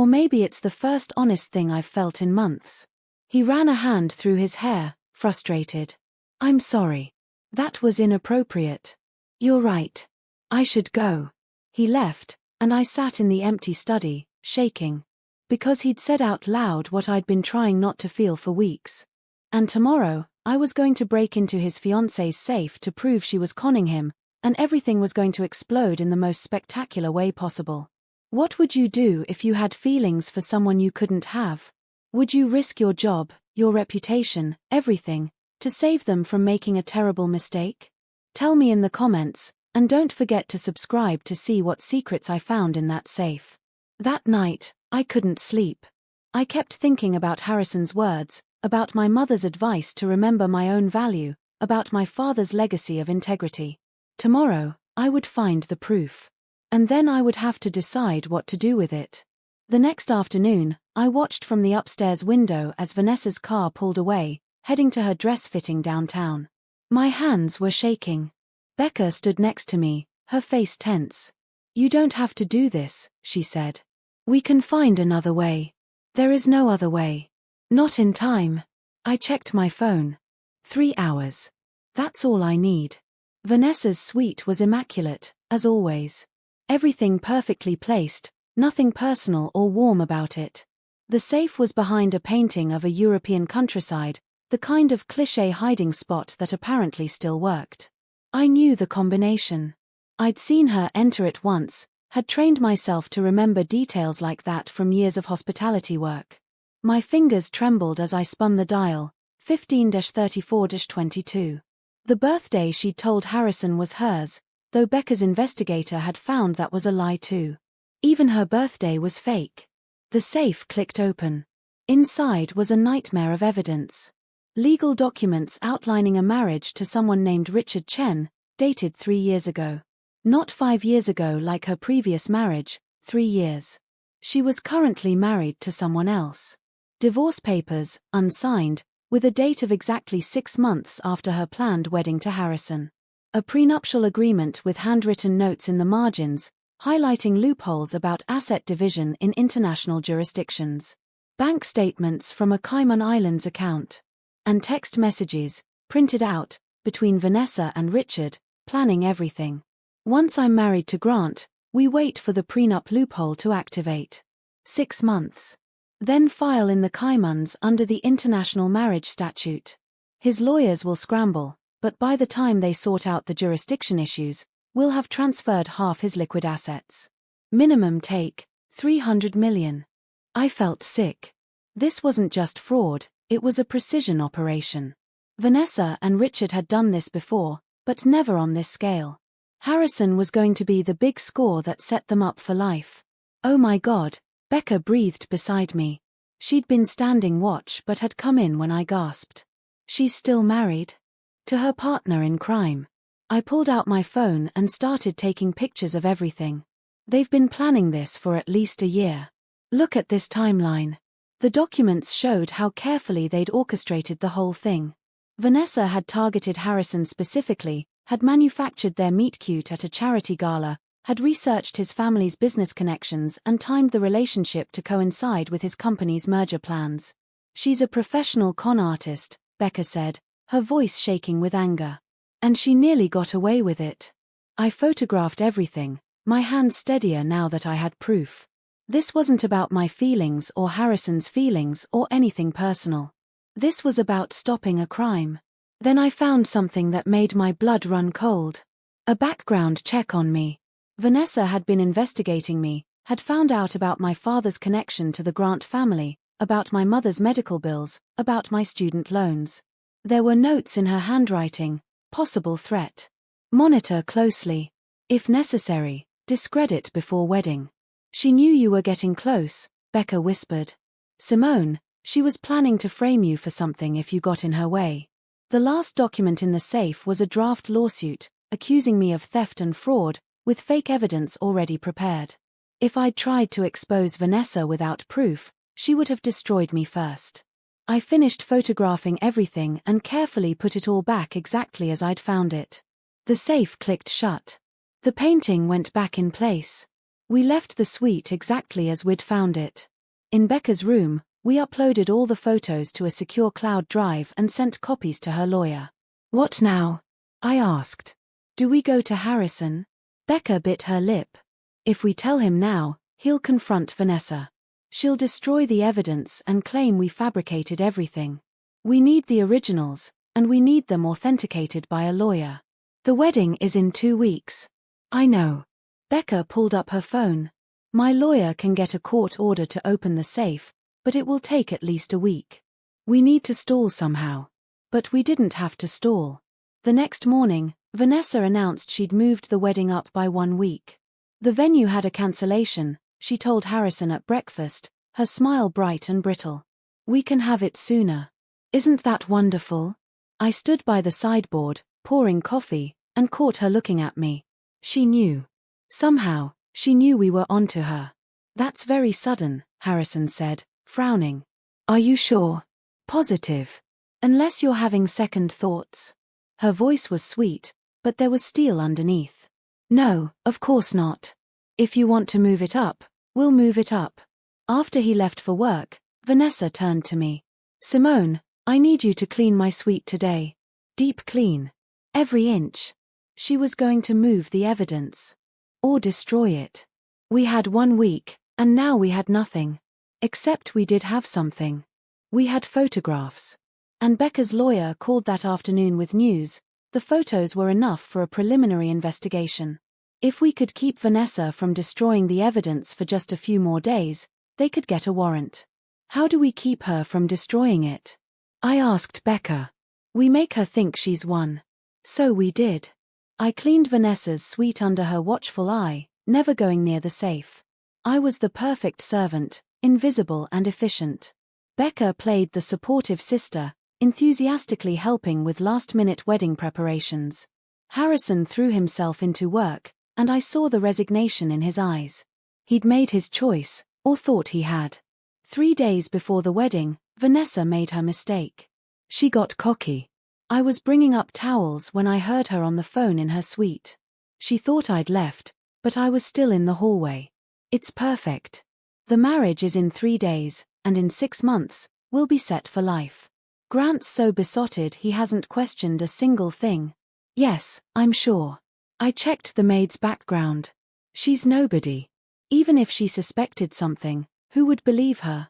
maybe it's the first honest thing I've felt in months. He ran a hand through his hair, frustrated. I'm sorry. That was inappropriate. You're right. I should go. He left, And I sat in the empty study, shaking. Because he'd said out loud what I'd been trying not to feel for weeks. And tomorrow, I was going to break into his fiancée's safe to prove she was conning him, and everything was going to explode in the most spectacular way possible. What would you do if you had feelings for someone you couldn't have? Would you risk your job, your reputation, everything, to save them from making a terrible mistake? Tell me in the comments, and don't forget to subscribe to see what secrets I found in that safe. That night, I couldn't sleep. I kept thinking about Harrison's words, about my mother's advice to remember my own value, about my father's legacy of integrity. Tomorrow, I would find the proof. And then I would have to decide what to do with it. The next afternoon, I watched from the upstairs window as Vanessa's car pulled away, heading to her dress fitting downtown. My hands were shaking. Becca stood next to me, her face tense. "You don't have to do this," she said. "We can find another way." "There is no other way." "Not in time." I checked my phone. 3 hours. That's all I need. Vanessa's suite was immaculate, as always. Everything perfectly placed, nothing personal or warm about it. The safe was behind a painting of a European countryside, the kind of cliché hiding spot that apparently still worked. I knew the combination. I'd seen her enter it once, had trained myself to remember details like that from years of hospitality work. My fingers trembled as I spun the dial, 15-34-22. The birthday she'd told Harrison was hers, though Becca's investigator had found that was a lie too. Even her birthday was fake. The safe clicked open. Inside was a nightmare of evidence. Legal documents outlining a marriage to someone named Richard Chen, dated 3 years ago. Not 5 years ago like her previous marriage, 3 years. She was currently married to someone else. Divorce papers, unsigned, with a date of exactly 6 months after her planned wedding to Harrison. A prenuptial agreement with handwritten notes in the margins, highlighting loopholes about asset division in international jurisdictions. Bank statements from a Cayman Islands account. And text messages, printed out, between Vanessa and Richard, planning everything. Once I'm married to Grant, we wait for the prenup loophole to activate. 6 months. Then file in the Caymans under the International Marriage Statute. His lawyers will scramble, but by the time they sort out the jurisdiction issues, we'll have transferred half his liquid assets. Minimum take, 300 million. I felt sick. This wasn't just fraud, it was a precision operation. Vanessa and Richard had done this before, but never on this scale. Harrison was going to be the big score that set them up for life. Oh my God, Becca breathed beside me. She'd been standing watch but had come in when I gasped. She's still married? To her partner in crime. I pulled out my phone and started taking pictures of everything. They've been planning this for at least a year. Look at this timeline. The documents showed how carefully they'd orchestrated the whole thing. Vanessa had targeted Harrison specifically, had manufactured their meet-cute at a charity gala, had researched his family's business connections and timed the relationship to coincide with his company's merger plans. "She's a professional con artist," Becca said, her voice shaking with anger. "And she nearly got away with it." I photographed everything, my hands steadier now that I had proof. This wasn't about my feelings or Harrison's feelings or anything personal. This was about stopping a crime. Then I found something that made my blood run cold. A background check on me. Vanessa had been investigating me, had found out about my father's connection to the Grant family, about my mother's medical bills, about my student loans. There were notes in her handwriting, possible threat. Monitor closely. If necessary, discredit before wedding. "She knew you were getting close," Becca whispered. "Simone, she was planning to frame you for something if you got in her way." The last document in the safe was a draft lawsuit, accusing me of theft and fraud, with fake evidence already prepared. If I'd tried to expose Vanessa without proof, she would have destroyed me first. I finished photographing everything and carefully put it all back exactly as I'd found it. The safe clicked shut. The painting went back in place. We left the suite exactly as we'd found it. In Becca's room, we uploaded all the photos to a secure cloud drive and sent copies to her lawyer. "What now?" I asked. "Do we go to Harrison?" Becca bit her lip. If we tell him now, he'll confront Vanessa. She'll destroy the evidence and claim we fabricated everything. We need the originals, and we need them authenticated by a lawyer. The wedding is in 2 weeks. I know. Becca pulled up her phone. My lawyer can get a court order to open the safe, but it will take at least a week. We need to stall somehow. But we didn't have to stall. The next morning, Vanessa announced she'd moved the wedding up by 1 week. The venue had a cancellation, she told Harrison at breakfast, her smile bright and brittle. We can have it sooner. Isn't that wonderful? I stood by the sideboard, pouring coffee, and caught her looking at me. She knew. Somehow, she knew we were onto her. That's very sudden, Harrison said, frowning. Are you sure? Positive. Unless you're having second thoughts. Her voice was sweet, but there was steel underneath. No, of course not. If you want to move it up, we'll move it up. After he left for work, Vanessa turned to me. Simone, I need you to clean my suite today. Deep clean. Every inch. She was going to move the evidence. Or destroy it. We had 1 week, and now we had nothing. Except we did have something. We had photographs. And Becca's lawyer called that afternoon with news. The photos were enough for a preliminary investigation. If we could keep Vanessa from destroying the evidence for just a few more days, they could get a warrant. How do we keep her from destroying it? I asked Becca. We make her think she's won. So we did. I cleaned Vanessa's suite under her watchful eye, never going near the safe. I was the perfect servant, invisible and efficient. Becca played the supportive sister, enthusiastically helping with last-minute wedding preparations. Harrison threw himself into work, and I saw the resignation in his eyes. He'd made his choice, or thought he had. 3 days before the wedding, Vanessa made her mistake. She got cocky. I was bringing up towels when I heard her on the phone in her suite. She thought I'd left, but I was still in the hallway. It's perfect. The marriage is in 3 days, and in 6 months, we'll be set for life. Grant's so besotted he hasn't questioned a single thing. Yes, I'm sure. I checked the maid's background. She's nobody. Even if she suspected something, who would believe her?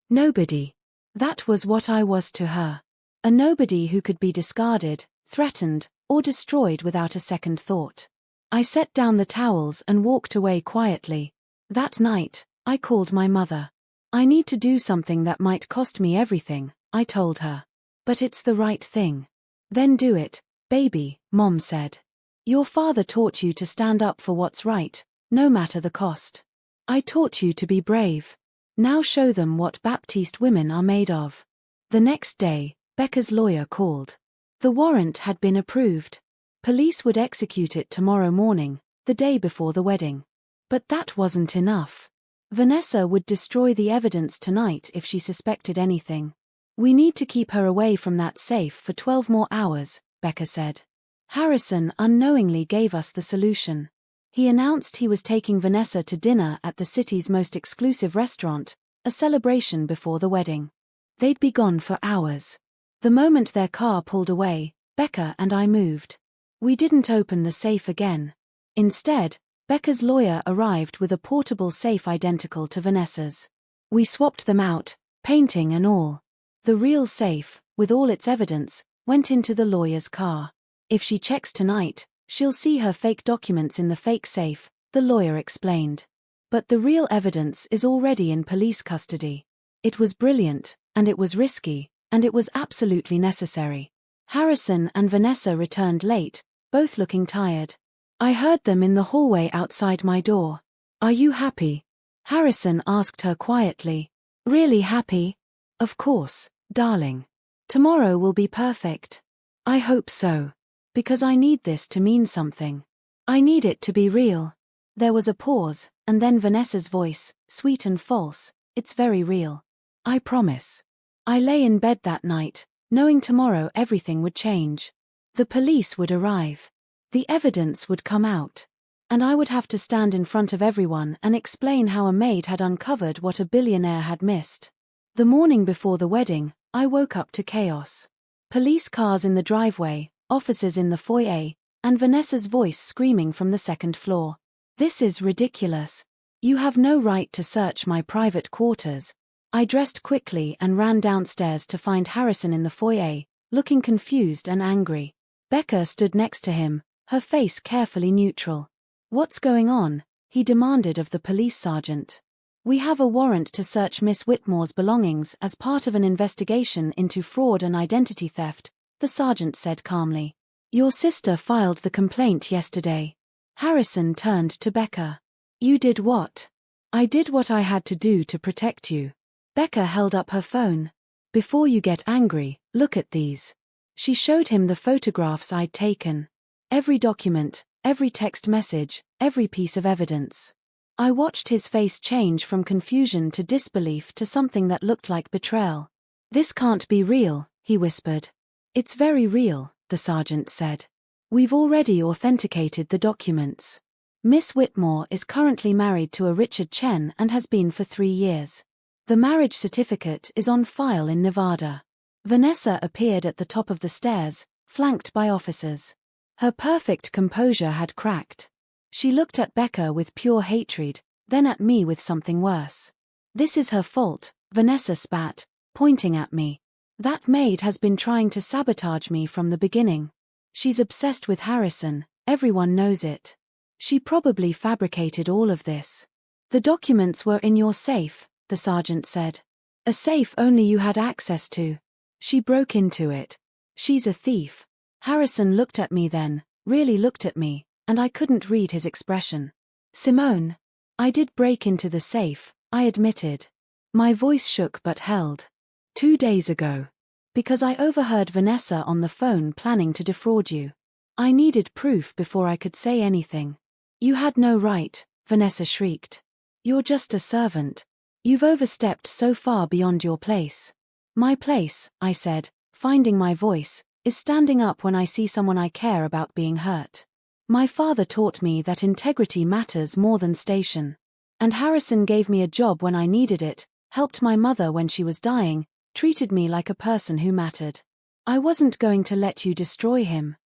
Nobody. That was what I was to her. A nobody who could be discarded, threatened, or destroyed without a second thought. I set down the towels and walked away quietly. That night, I called my mother. I need to do something that might cost me everything, I told her. But it's the right thing. Then do it, baby, Mom said. Your father taught you to stand up for what's right, no matter the cost. I taught you to be brave. Now show them what Baptiste women are made of. The next day, Becca's lawyer called. The warrant had been approved. Police would execute it tomorrow morning, the day before the wedding. But that wasn't enough. Vanessa would destroy the evidence tonight if she suspected anything. We need to keep her away from that safe for 12 more hours, Becca said. Harrison unknowingly gave us the solution. He announced he was taking Vanessa to dinner at the city's most exclusive restaurant, a celebration before the wedding. They'd be gone for hours. The moment their car pulled away, Becca and I moved. We didn't open the safe again. Instead, Becca's lawyer arrived with a portable safe identical to Vanessa's. We swapped them out, painting and all. The real safe, with all its evidence, went into the lawyer's car. If she checks tonight, she'll see her fake documents in the fake safe, the lawyer explained. But the real evidence is already in police custody. It was brilliant, and it was risky, and it was absolutely necessary. Harrison and Vanessa returned late, both looking tired. I heard them in the hallway outside my door. Are you happy? Harrison asked her quietly. Really happy? Of course, darling. Tomorrow will be perfect. I hope so. Because I need this to mean something. I need it to be real. There was a pause, and then Vanessa's voice, sweet and false, it's very real. I promise. I lay in bed that night, knowing tomorrow everything would change. The police would arrive. The evidence would come out. And I would have to stand in front of everyone and explain how a maid had uncovered what a billionaire had missed. The morning before the wedding, I woke up to chaos. Police cars in the driveway, officers in the foyer, and Vanessa's voice screaming from the second floor. "This is ridiculous. You have no right to search my private quarters." I dressed quickly and ran downstairs to find Harrison in the foyer, looking confused and angry. Becca stood next to him, her face carefully neutral. "What's going on?" he demanded of the police sergeant. "We have a warrant to search Miss Whitmore's belongings as part of an investigation into fraud and identity theft," the sergeant said calmly. "Your sister filed the complaint yesterday." Harrison turned to Becca. "You did what?" "I did what I had to do to protect you." Becca held up her phone. "Before you get angry, look at these." She showed him the photographs I'd taken. Every document, every text message, every piece of evidence. I watched his face change from confusion to disbelief to something that looked like betrayal. "This can't be real," he whispered. "It's very real," the sergeant said. "We've already authenticated the documents. Miss Whitmore is currently married to a Richard Chen and has been for 3 years. The marriage certificate is on file in Nevada." Vanessa appeared at the top of the stairs, flanked by officers. Her perfect composure had cracked. She looked at Becca with pure hatred, then at me with something worse. "This is her fault," Vanessa spat, pointing at me. "That maid has been trying to sabotage me from the beginning. She's obsessed with Harrison, everyone knows it. She probably fabricated all of this." "The documents were in your safe," the sergeant said. "A safe only you had access to. She broke into it. She's a thief." Harrison looked at me then, really looked at me, and I couldn't read his expression. "Simone, I did break into the safe," I admitted. My voice shook but held. "2 days ago. Because I overheard Vanessa on the phone planning to defraud you. I needed proof before I could say anything." "You had no right," Vanessa shrieked. "You're just a servant. You've overstepped so far beyond your place." "My place," I said, finding my voice, "is standing up when I see someone I care about being hurt. My father taught me that integrity matters more than station. And Harrison gave me a job when I needed it, helped my mother when she was dying, treated me like a person who mattered. I wasn't going to let you destroy him."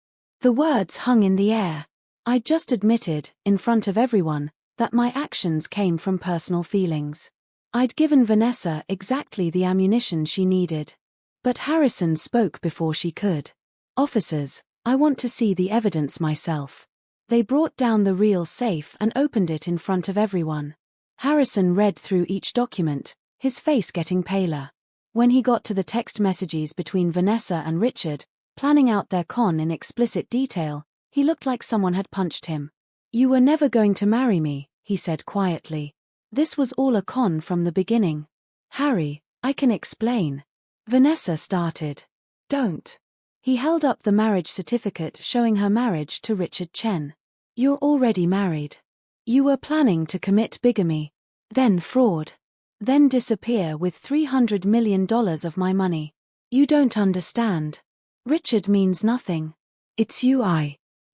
The words hung in the air. I'd just admitted, in front of everyone, that my actions came from personal feelings. I'd given Vanessa exactly the ammunition she needed. But Harrison spoke before she could. "Officers, I want to see the evidence myself." They brought down the real safe and opened it in front of everyone. Harrison read through each document, his face getting paler. When he got to the text messages between Vanessa and Richard, planning out their con in explicit detail, he looked like someone had punched him. "You were never going to marry me," he said quietly. "This was all a con from the beginning." "Harry, I can explain." Vanessa started. "Don't." He held up the marriage certificate showing her marriage to Richard Chen. "You're already married. You were planning to commit bigamy. Then fraud. Then disappear with $300 million of my money. You don't understand. Richard means nothing. It's you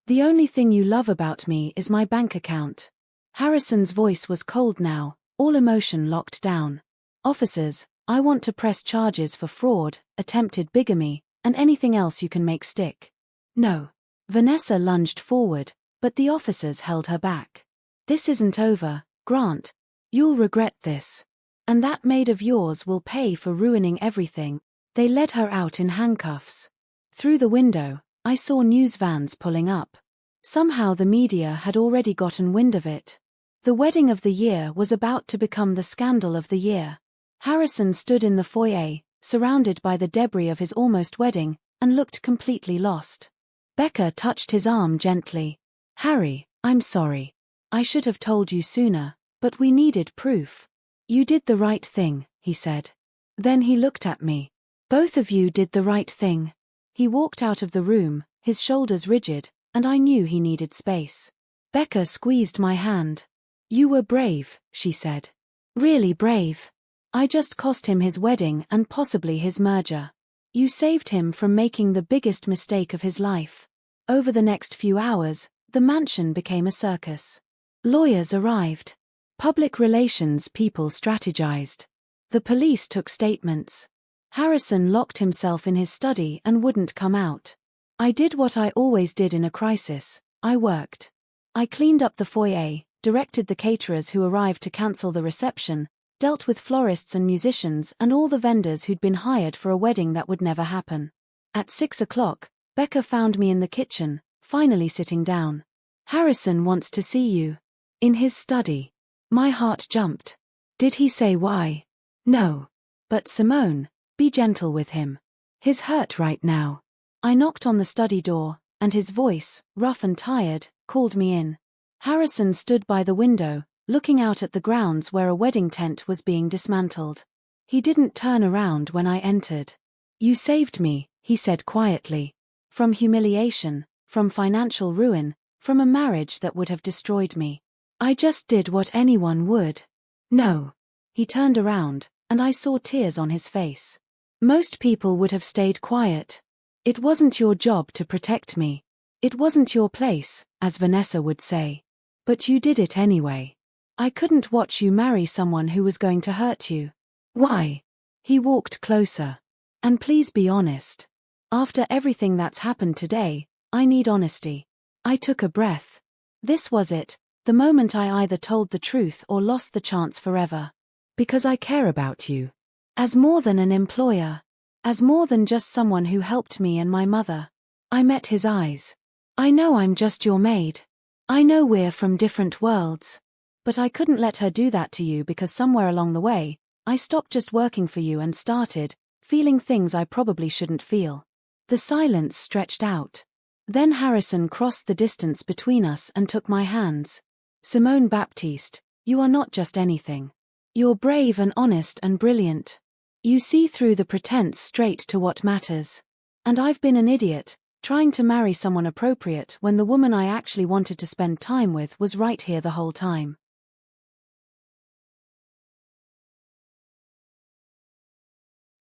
The only thing you love about me is my bank account." Harrison's voice was cold now, all emotion locked down. "Officers, I want to press charges for fraud, attempted bigamy, and anything else you can make stick." "No." Vanessa lunged forward, but the officers held her back. "This isn't over, Grant. You'll regret this. And that maid of yours will pay for ruining everything." They led her out in handcuffs. Through the window, I saw news vans pulling up. Somehow the media had already gotten wind of it. The wedding of the year was about to become the scandal of the year. Harrison stood in the foyer, surrounded by the debris of his almost wedding, and looked completely lost. Becca touched his arm gently. "Harry, I'm sorry. I should have told you sooner, but we needed proof." "You did the right thing," he said. Then he looked at me. "Both of you did the right thing." He walked out of the room, his shoulders rigid, and I knew he needed space. Becca squeezed my hand. "You were brave," she said. "Really brave. I just cost him his wedding and possibly his merger. You saved him from making the biggest mistake of his life." Over the next few hours, the mansion became a circus. Lawyers arrived. Public relations people strategized. The police took statements. Harrison locked himself in his study and wouldn't come out. I did what I always did in a crisis. I worked. I cleaned up the foyer, directed the caterers who arrived to cancel the reception, dealt with florists and musicians and all the vendors who'd been hired for a wedding that would never happen. At 6 o'clock, Becca found me in the kitchen, finally sitting down. "Harrison wants to see you." In his study. My heart jumped. Did he say why? No. But Simone, be gentle with him. He's hurt right now. I knocked on the study door, and his voice, rough and tired, called me in. Harrison stood by the window, looking out at the grounds where a wedding tent was being dismantled. He didn't turn around when I entered. "You saved me," he said quietly. "From humiliation, from financial ruin, from a marriage that would have destroyed me. I just did what anyone would." "No." He turned around, and I saw tears on his face. "Most people would have stayed quiet. It wasn't your job to protect me. It wasn't your place, as Vanessa would say. But you did it anyway. I couldn't watch you marry someone who was going to hurt you." "Why?" He walked closer. "And please be honest. After everything that's happened today, I need honesty." I took a breath. This was it, the moment I either told the truth or lost the chance forever. "Because I care about you. As more than an employer. As more than just someone who helped me and my mother." I met his eyes. "I know I'm just your maid. I know we're from different worlds. But I couldn't let her do that to you because somewhere along the way, I stopped just working for you and started feeling things I probably shouldn't feel." The silence stretched out. Then Harrison crossed the distance between us and took my hands. "Simone Baptiste, you are not just anything. You're brave and honest and brilliant. You see through the pretense straight to what matters. And I've been an idiot, trying to marry someone appropriate when the woman I actually wanted to spend time with was right here the whole time."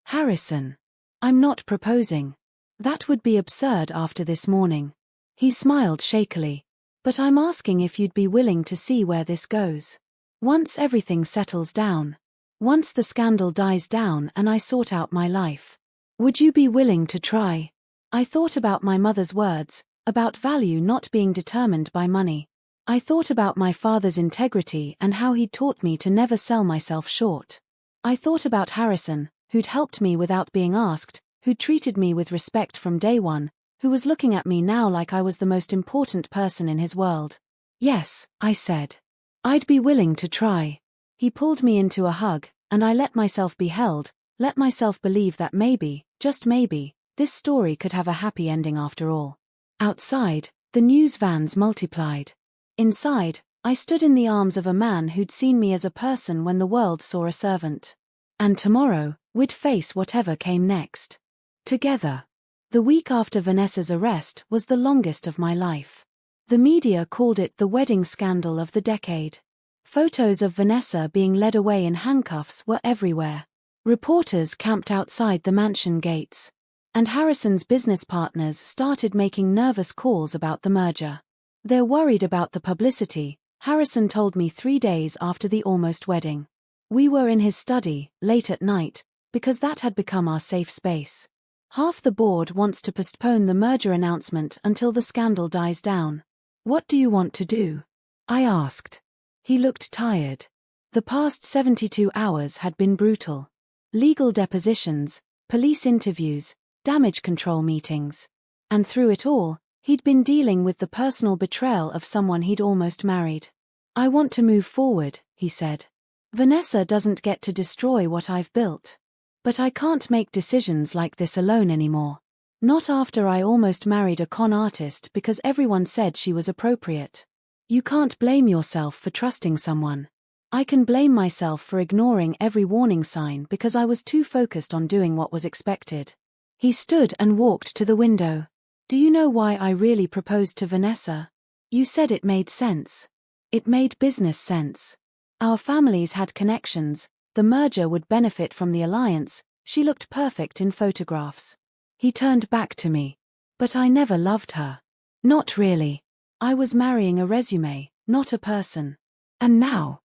"Harrison. I'm not proposing. That would be absurd after this morning." He smiled shakily. "But I'm asking if you'd be willing to see where this goes. Once everything settles down. Once the scandal dies down and I sort out my life. Would you be willing to try?" I thought about my mother's words, about value not being determined by money. I thought about my father's integrity and how he'd taught me to never sell myself short. I thought about Harrison, who'd helped me without being asked, who'd treated me with respect from day one, who was looking at me now like I was the most important person in his world. "Yes," I said. "I'd be willing to try." He pulled me into a hug, and I let myself be held, let myself believe that maybe, just maybe, this story could have a happy ending after all. Outside, the news vans multiplied. Inside, I stood in the arms of a man who'd seen me as a person when the world saw a servant. And tomorrow, we'd face whatever came next. Together. The week after Vanessa's arrest was the longest of my life. The media called it the wedding scandal of the decade. Photos of Vanessa being led away in handcuffs were everywhere. Reporters camped outside the mansion gates. And Harrison's business partners started making nervous calls about the merger. "They're worried about the publicity," Harrison told me 3 days after the almost wedding. We were in his study, late at night, because that had become our safe space. "Half the board wants to postpone the merger announcement until the scandal dies down. What do you want to do?" I asked. He looked tired. The past 72 hours had been brutal. Legal depositions, police interviews, damage control meetings. And through it all, he'd been dealing with the personal betrayal of someone he'd almost married. "I want to move forward," he said. "Vanessa doesn't get to destroy what I've built. But I can't make decisions like this alone anymore. Not after I almost married a con artist because everyone said she was appropriate. You can't blame yourself for trusting someone. I can blame myself for ignoring every warning sign because I was too focused on doing what was expected." He stood and walked to the window. "Do you know why I really proposed to Vanessa? You said it made sense. It made business sense. Our families had connections, the merger would benefit from the alliance, she looked perfect in photographs." He turned back to me. "But I never loved her. Not really. I was marrying a resume, not a person. And now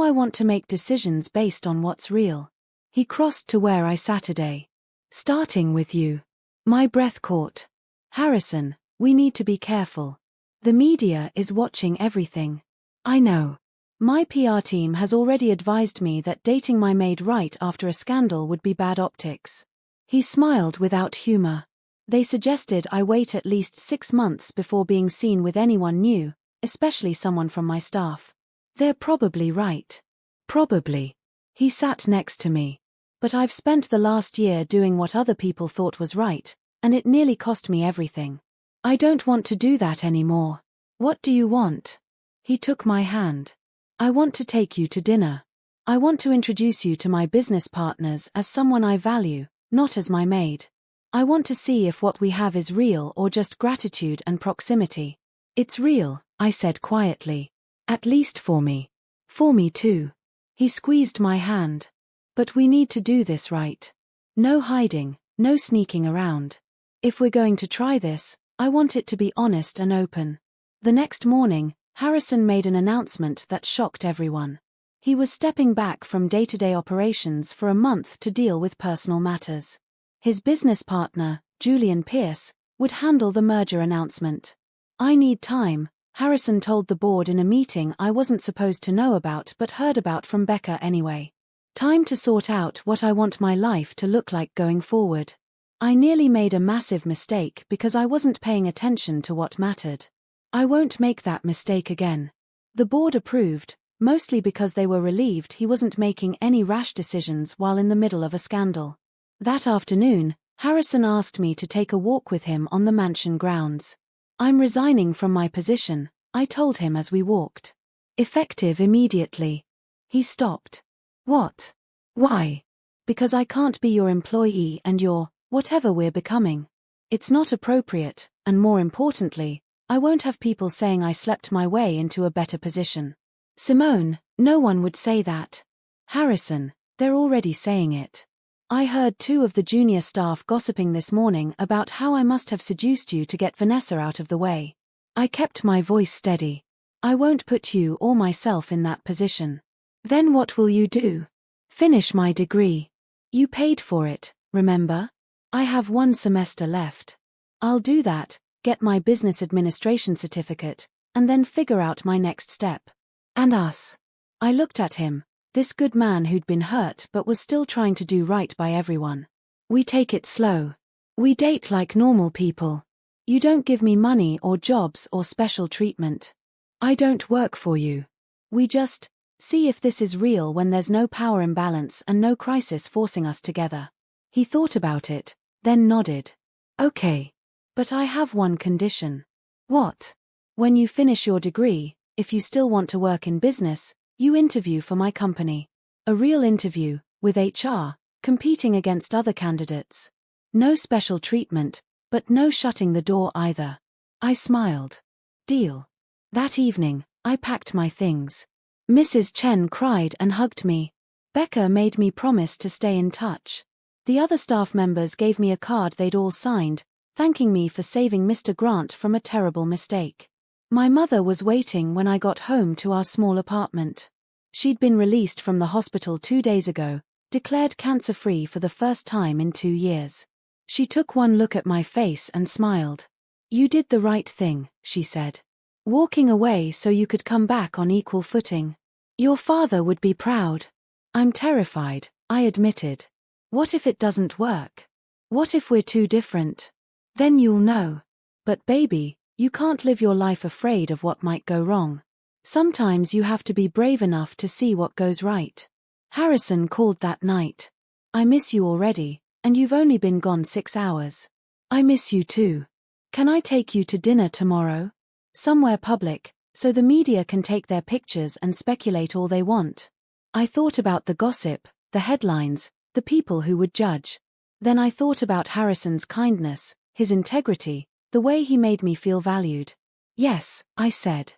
I want to make decisions based on what's real." He crossed to where I sat today. "Starting with you." My breath caught. Harrison, we need to be careful. The media is watching everything. I know. My PR team has already advised me that dating my maid right after a scandal would be bad optics. He smiled without humor. They suggested I wait at least 6 months before being seen with anyone new, especially someone from my staff. They're probably right. Probably. He sat next to me. But I've spent the last year doing what other people thought was right, and it nearly cost me everything. I don't want to do that anymore. What do you want? He took my hand. I want to take you to dinner. I want to introduce you to my business partners as someone I value, not as my maid. I want to see if what we have is real or just gratitude and proximity. It's real, I said quietly. At least for me. For me too. He squeezed my hand. But we need to do this right. No hiding, no sneaking around. If we're going to try this, I want it to be honest and open. The next morning, Harrison made an announcement that shocked everyone. He was stepping back from day-to-day operations for a month to deal with personal matters. His business partner, Julian Pierce, would handle the merger announcement. I need time, Harrison told the board in a meeting I wasn't supposed to know about but heard about from Becca anyway. Time to sort out what I want my life to look like going forward. I nearly made a massive mistake because I wasn't paying attention to what mattered. I won't make that mistake again. The board approved, mostly because they were relieved he wasn't making any rash decisions while in the middle of a scandal. That afternoon, Harrison asked me to take a walk with him on the mansion grounds. I'm resigning from my position, I told him as we walked. Effective immediately. He stopped. What? Why? Because I can't be your employee and your, whatever we're becoming. It's not appropriate, and more importantly, I won't have people saying I slept my way into a better position. Simone, no one would say that. Harrison, they're already saying it. I heard 2 of the junior staff gossiping this morning about how I must have seduced you to get Vanessa out of the way. I kept my voice steady. I won't put you or myself in that position. Then what will you do? Finish my degree. You paid for it, remember? I have 1 semester left. I'll do that, get my business administration certificate, and then figure out my next step. And us. I looked at him. This good man who'd been hurt but was still trying to do right by everyone. We take it slow. We date like normal people. You don't give me money or jobs or special treatment. I don't work for you. We just see if this is real when there's no power imbalance and no crisis forcing us together. He thought about it, then nodded. Okay. But I have one condition. What? When you finish your degree, if you still want to work in business, you interview for my company. A real interview, with HR, competing against other candidates. No special treatment, but no shutting the door either. I smiled. Deal. That evening, I packed my things. Mrs. Chen cried and hugged me. Becca made me promise to stay in touch. The other staff members gave me a card they'd all signed, thanking me for saving Mr. Grant from a terrible mistake. My mother was waiting when I got home to our small apartment. She'd been released from the hospital 2 days ago, declared cancer-free for the first time in 2 years. She took one look at my face and smiled. You did the right thing, she said. Walking away so you could come back on equal footing. Your father would be proud. I'm terrified, I admitted. What if it doesn't work? What if we're too different? Then you'll know. But baby, you can't live your life afraid of what might go wrong. Sometimes you have to be brave enough to see what goes right. Harrison called that night. I miss you already, and you've only been gone 6 hours. I miss you too. Can I take you to dinner tomorrow? Somewhere public, so the media can take their pictures and speculate all they want. I thought about the gossip, the headlines, the people who would judge. Then I thought about Harrison's kindness, his integrity, the way he made me feel valued. Yes, I said.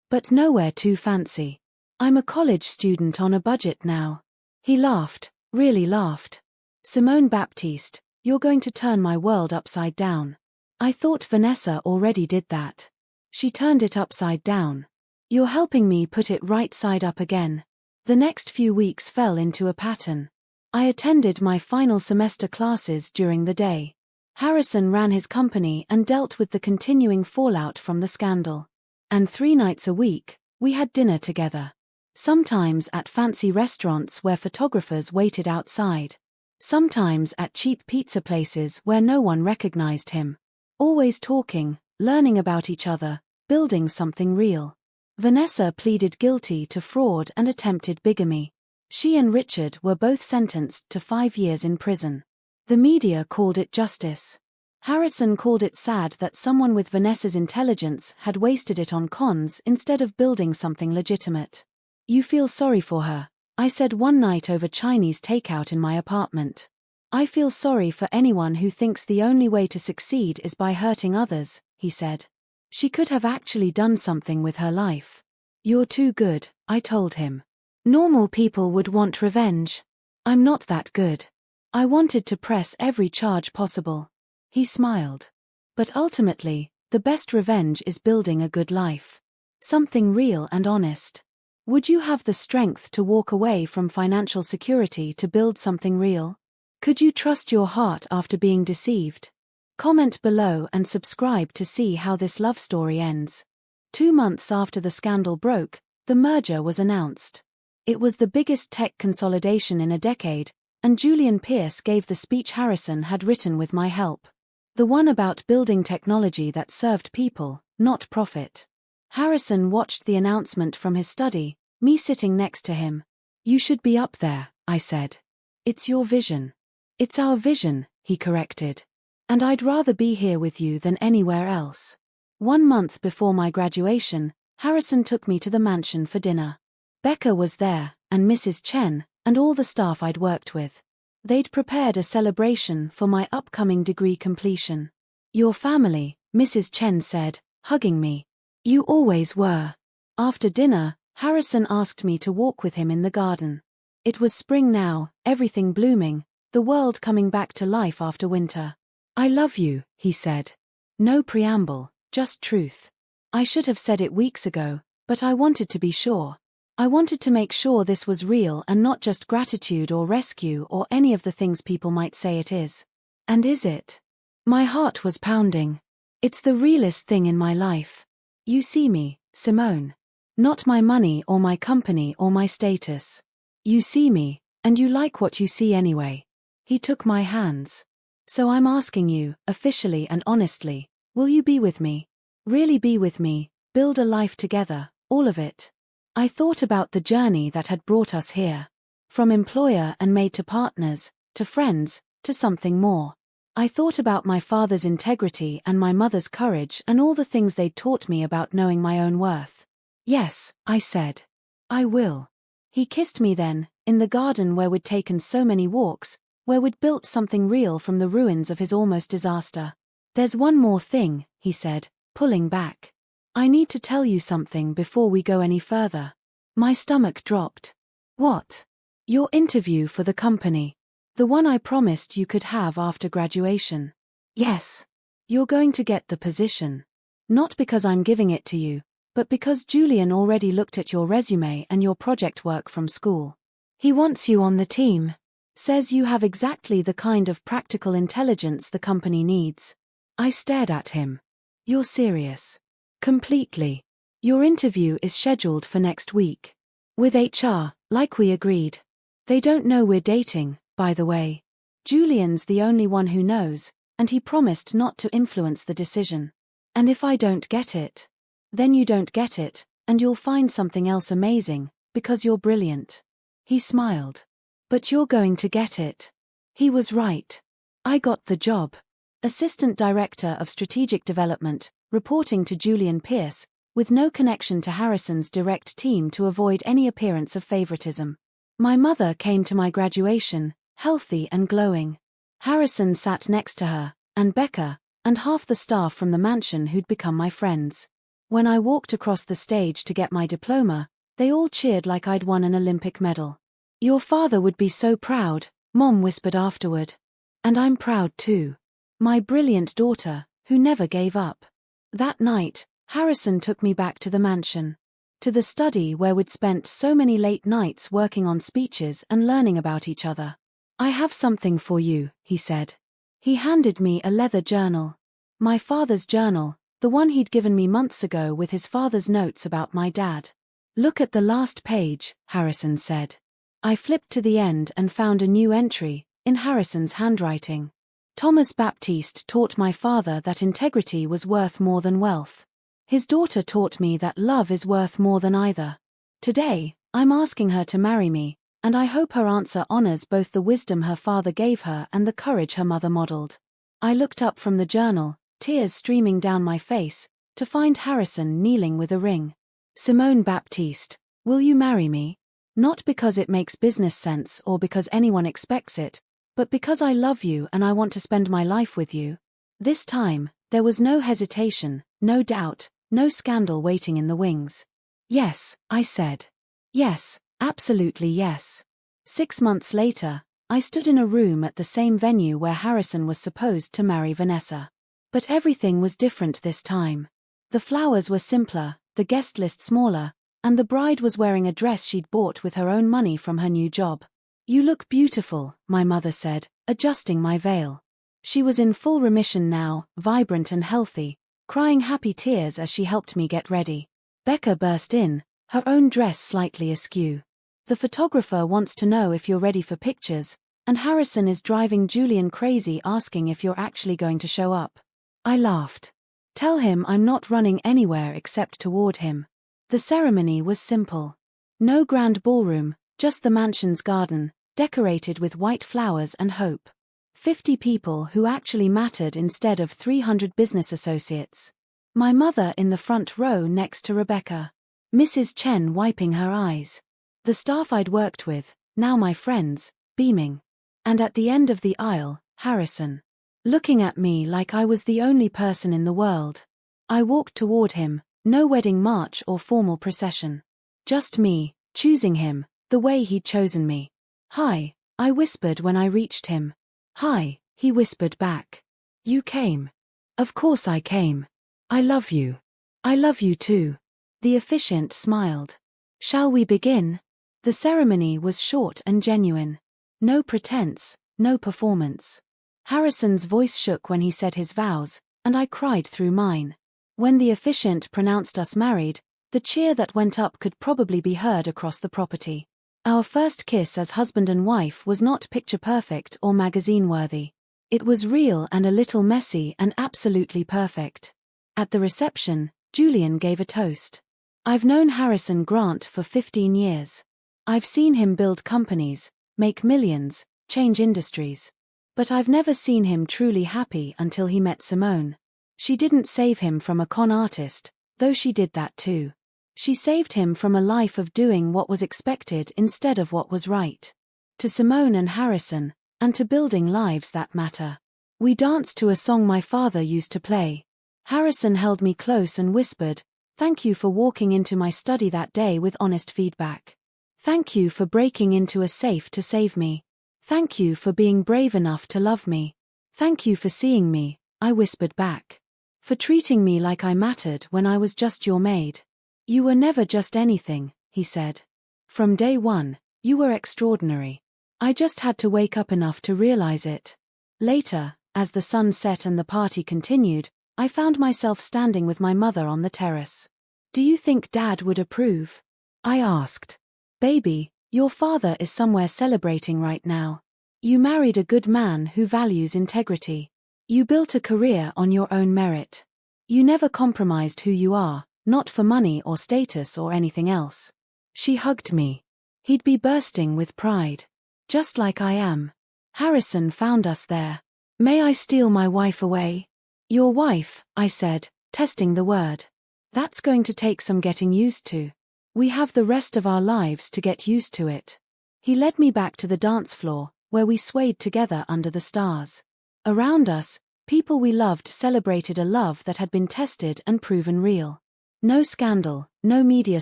But nowhere too fancy. I'm a college student on a budget now. He laughed, really laughed. Simone Baptiste, you're going to turn my world upside down. I thought Vanessa already did that. She turned it upside down. You're helping me put it right side up again. The next few weeks fell into a pattern. I attended my final semester classes during the day. Harrison ran his company and dealt with the continuing fallout from the scandal. And 3 nights a week, we had dinner together. Sometimes at fancy restaurants where photographers waited outside. Sometimes at cheap pizza places where no one recognized him. Always talking, learning about each other, building something real. Vanessa pleaded guilty to fraud and attempted bigamy. She and Richard were both sentenced to 5 years in prison. The media called it justice. Harrison called it sad that someone with Vanessa's intelligence had wasted it on cons instead of building something legitimate. "You feel sorry for her," I said one night over Chinese takeout in my apartment. "I feel sorry for anyone who thinks the only way to succeed is by hurting others," he said. "She could have actually done something with her life." "You're too good," I told him. "Normal people would want revenge. I'm not that good." I wanted to press every charge possible. He smiled. "But ultimately, the best revenge is building a good life. Something real and honest. Would you have the strength to walk away from financial security to build something real? Could you trust your heart after being deceived?" Comment below and subscribe to see how this love story ends. 2 months after the scandal broke, the merger was announced. It was the biggest tech consolidation in a decade, and Julian Pierce gave the speech Harrison had written with my help. The one about building technology that served people, not profit. Harrison watched the announcement from his study, me sitting next to him. "You should be up there," I said. "It's your vision." "It's our vision," he corrected. "And I'd rather be here with you than anywhere else." 1 month before my graduation, Harrison took me to the mansion for dinner. Becca was there, and Mrs. Chen, and all the staff I'd worked with. They'd prepared a celebration for my upcoming degree completion. "Your family," Mrs. Chen said, hugging me. "You always were." After dinner, Harrison asked me to walk with him in the garden. It was spring now, everything blooming, the world coming back to life after winter. "I love you," he said. No preamble, just truth. I should have said it weeks ago, but I wanted to be sure. I wanted to make sure this was real and not just gratitude or rescue or any of the things people might say it is. And is it? My heart was pounding. It's the realest thing in my life. You see me, Simone. Not my money or my company or my status. You see me, and you like what you see anyway. He took my hands. "So I'm asking you, officially and honestly, will you be with me? Really be with me, build a life together, all of it?" I thought about the journey that had brought us here. From employer and maid to partners, to friends, to something more. I thought about my father's integrity and my mother's courage and all the things they'd taught me about knowing my own worth. "Yes," I said. "I will." He kissed me then, in the garden where we'd taken so many walks, where we'd built something real from the ruins of his almost disaster. "There's one more thing," he said, pulling back. "I need to tell you something before we go any further." My stomach dropped. "What?" "Your interview for the company. The one I promised you could have after graduation." "Yes. You're going to get the position. Not because I'm giving it to you, but because Julian already looked at your resume and your project work from school. He wants you on the team. Says you have exactly the kind of practical intelligence the company needs." I stared at him. "You're serious?" "Completely. Your interview is scheduled for next week. With HR, like we agreed. They don't know we're dating, by the way. Julian's the only one who knows, and he promised not to influence the decision. And if I don't get it, then you don't get it, and you'll find something else amazing, because you're brilliant." He smiled. "But you're going to get it." He was right. I got the job. Assistant Director of Strategic Development, reporting to Julian Pierce, with no connection to Harrison's direct team to avoid any appearance of favoritism. My mother came to my graduation, healthy and glowing. Harrison sat next to her, and Becca, and half the staff from the mansion who'd become my friends. When I walked across the stage to get my diploma, they all cheered like I'd won an Olympic medal. "Your father would be so proud," Mom whispered afterward. "And I'm proud too. My brilliant daughter, who never gave up." That night, Harrison took me back to the mansion. To the study where we'd spent so many late nights working on speeches and learning about each other. "I have something for you," he said. He handed me a leather journal. My father's journal, the one he'd given me months ago with his father's notes about my dad. Look at the last page, Harrison said. I flipped to the end and found a new entry, in Harrison's handwriting. Thomas Baptiste taught my father that integrity was worth more than wealth. His daughter taught me that love is worth more than either. Today, I'm asking her to marry me, and I hope her answer honors both the wisdom her father gave her and the courage her mother modeled. I looked up from the journal, tears streaming down my face, to find Harrison kneeling with a ring. Simone Baptiste, will you marry me? Not because it makes business sense or because anyone expects it, but because I love you and I want to spend my life with you. This time, there was no hesitation, no doubt, no scandal waiting in the wings. Yes, I said. Yes, absolutely yes. 6 months later, I stood in a room at the same venue where Harrison was supposed to marry Vanessa. But everything was different this time. The flowers were simpler, the guest list smaller, and the bride was wearing a dress she'd bought with her own money from her new job. You look beautiful, my mother said, adjusting my veil. She was in full remission now, vibrant and healthy, crying happy tears as she helped me get ready. Becca burst in, her own dress slightly askew. The photographer wants to know if you're ready for pictures, and Harrison is driving Julian crazy asking if you're actually going to show up. I laughed. Tell him I'm not running anywhere except toward him. The ceremony was simple. No grand ballroom, just the mansion's garden, decorated with white flowers and hope. 50 people who actually mattered instead of 300 business associates. My mother in the front row next to Rebecca. Mrs. Chen wiping her eyes. The staff I'd worked with, now my friends, beaming. And at the end of the aisle, Harrison. Looking at me like I was the only person in the world. I walked toward him, no wedding march or formal procession. Just me, choosing him, the way he'd chosen me. Hi, I whispered when I reached him. Hi, he whispered back. You came. Of course I came. I love you. I love you too. The officiant smiled. Shall we begin? The ceremony was short and genuine. No pretense, no performance. Harrison's voice shook when he said his vows, and I cried through mine. When the officiant pronounced us married, the cheer that went up could probably be heard across the property. Our first kiss as husband and wife was not picture-perfect or magazine-worthy. It was real and a little messy and absolutely perfect. At the reception, Julian gave a toast. I've known Harrison Grant for 15 years. I've seen him build companies, make millions, change industries. But I've never seen him truly happy until he met Simone. She didn't save him from a con artist, though she did that too. She saved him from a life of doing what was expected instead of what was right. To Simone and Harrison, and to building lives that matter. We danced to a song my father used to play. Harrison held me close and whispered, "Thank you for walking into my study that day with honest feedback. Thank you for breaking into a safe to save me. Thank you for being brave enough to love me. Thank you for seeing me," I whispered back. "For treating me like I mattered when I was just your maid. You were never just anything," he said. "From day one, you were extraordinary. I just had to wake up enough to realize it." Later, as the sun set and the party continued, I found myself standing with my mother on the terrace. "Do you think Dad would approve?" I asked. "Baby, your father is somewhere celebrating right now. You married a good man who values integrity. You built a career on your own merit. You never compromised who you are, not for money or status or anything else." She hugged me. He'd be bursting with pride. Just like I am. Harrison found us there. "May I steal my wife away?" "Your wife," I said, testing the word. "That's going to take some getting used to. We have the rest of our lives to get used to it." He led me back to the dance floor, where we swayed together under the stars. Around us, people we loved celebrated a love that had been tested and proven real. No scandal, no media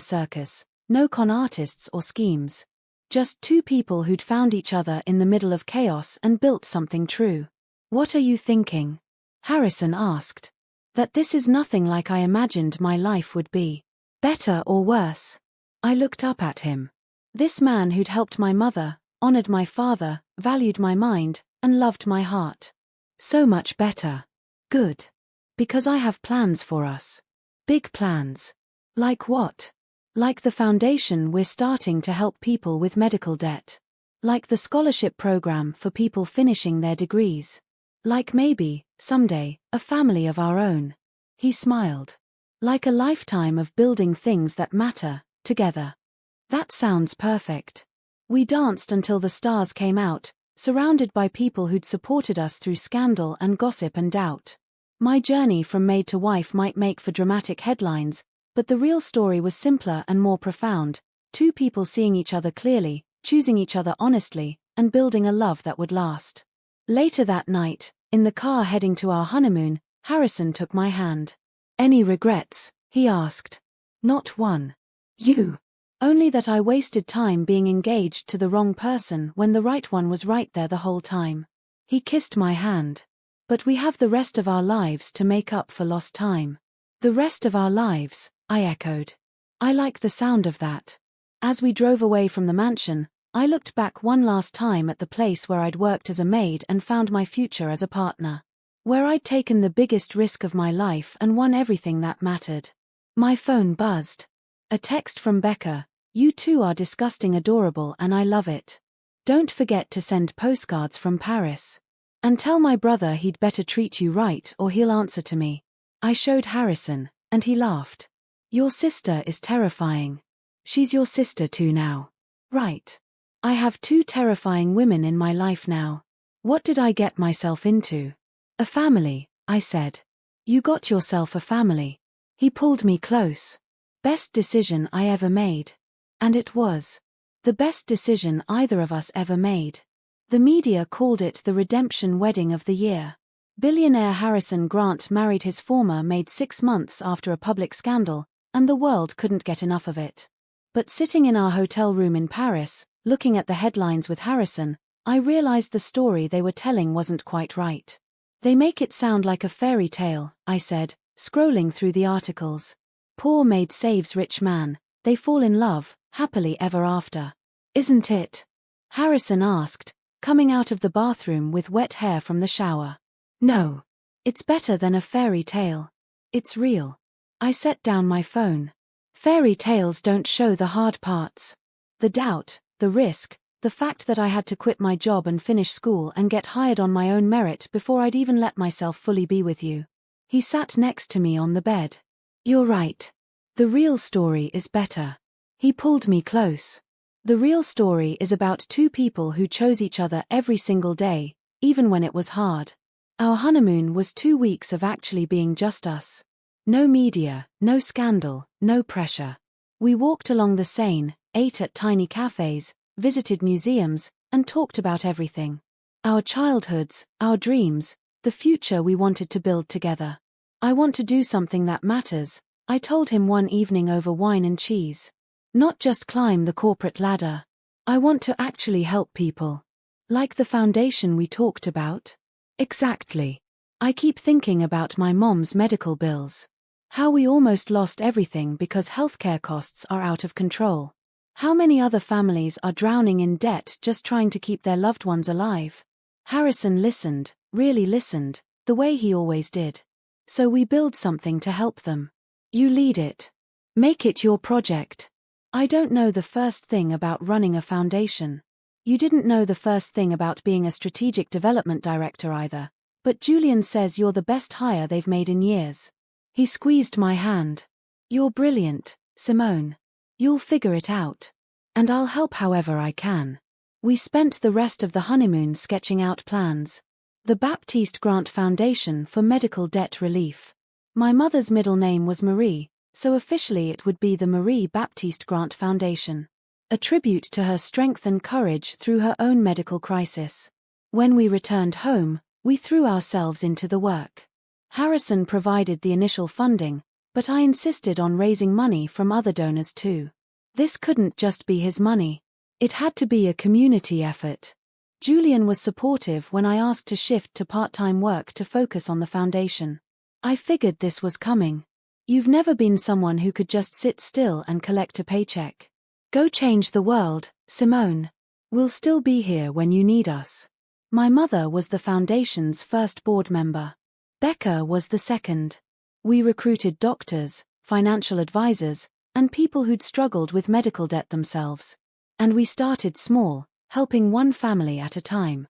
circus, no con artists or schemes. Just two people who'd found each other in the middle of chaos and built something true. "What are you thinking?" Harrison asked. "That this is nothing like I imagined my life would be. Better or worse?" I looked up at him. This man who'd helped my mother, honored my father, valued my mind, and loved my heart. So much better. Good. Because I have plans for us. Big plans. Like what? Like the foundation we're starting to help people with medical debt. Like the scholarship program for people finishing their degrees. Like maybe, someday, a family of our own. He smiled. Like a lifetime of building things that matter, together. That sounds perfect. We danced until the stars came out, surrounded by people who'd supported us through scandal and gossip and doubt. My journey from maid to wife might make for dramatic headlines, but the real story was simpler and more profound. Two people seeing each other clearly, choosing each other honestly, and building a love that would last. Later that night, in the car heading to our honeymoon, Harrison took my hand. Any regrets? He asked. Not one. You. Only that I wasted time being engaged to the wrong person when the right one was right there the whole time. He kissed my hand. But we have the rest of our lives to make up for lost time. The rest of our lives, I echoed. I like the sound of that. As we drove away from the mansion, I looked back one last time at the place where I'd worked as a maid and found my future as a partner. Where I'd taken the biggest risk of my life and won everything that mattered. My phone buzzed. A text from Becca. You two are disgusting adorable and I love it. Don't forget to send postcards from Paris. And tell my brother he'd better treat you right or he'll answer to me. I showed Harrison, and he laughed. Your sister is terrifying. She's your sister too now. Right. I have two terrifying women in my life now. What did I get myself into? A family, I said. You got yourself a family. He pulled me close. Best decision I ever made. And it was. The best decision either of us ever made. The media called it the redemption wedding of the year. Billionaire Harrison Grant married his former maid 6 months after a public scandal, and the world couldn't get enough of it. But sitting in our hotel room in Paris, looking at the headlines with Harrison, I realized the story they were telling wasn't quite right. They make it sound like a fairy tale, I said, scrolling through the articles. Poor maid saves rich man, they fall in love, happily ever after. Isn't it? Harrison asked, coming out of the bathroom with wet hair from the shower. No. It's better than a fairy tale. It's real. I set down my phone. Fairy tales don't show the hard parts. The doubt, the risk, the fact that I had to quit my job and finish school and get hired on my own merit before I'd even let myself fully be with you. He sat next to me on the bed. You're right. The real story is better. He pulled me close. The real story is about two people who chose each other every single day, even when it was hard. Our honeymoon was 2 weeks of actually being just us. No media, no scandal, no pressure. We walked along the Seine, ate at tiny cafes, visited museums, and talked about everything. Our childhoods, our dreams, the future we wanted to build together. I want to do something that matters, I told him one evening over wine and cheese. Not just climb the corporate ladder. I want to actually help people. Like the foundation we talked about? Exactly. I keep thinking about my mom's medical bills. How we almost lost everything because healthcare costs are out of control. How many other families are drowning in debt just trying to keep their loved ones alive? Harrison listened, really listened, the way he always did. So we build something to help them. You lead it. Make it your project. I don't know the first thing about running a foundation. You didn't know the first thing about being a strategic development director either, but Julian says you're the best hire they've made in years. He squeezed my hand. You're brilliant, Simone. You'll figure it out. And I'll help however I can. We spent the rest of the honeymoon sketching out plans. The Baptiste Grant Foundation for Medical Debt Relief. My mother's middle name was Marie, so officially it would be the Marie Baptiste Grant Foundation. A tribute to her strength and courage through her own medical crisis. When we returned home, we threw ourselves into the work. Harrison provided the initial funding, but I insisted on raising money from other donors too. This couldn't just be his money. It had to be a community effort. Julian was supportive when I asked to shift to part-time work to focus on the foundation. I figured this was coming. You've never been someone who could just sit still and collect a paycheck. Go change the world, Simone. We'll still be here when you need us. My mother was the foundation's first board member. Becca was the second. We recruited doctors, financial advisors, and people who'd struggled with medical debt themselves. And we started small, helping one family at a time.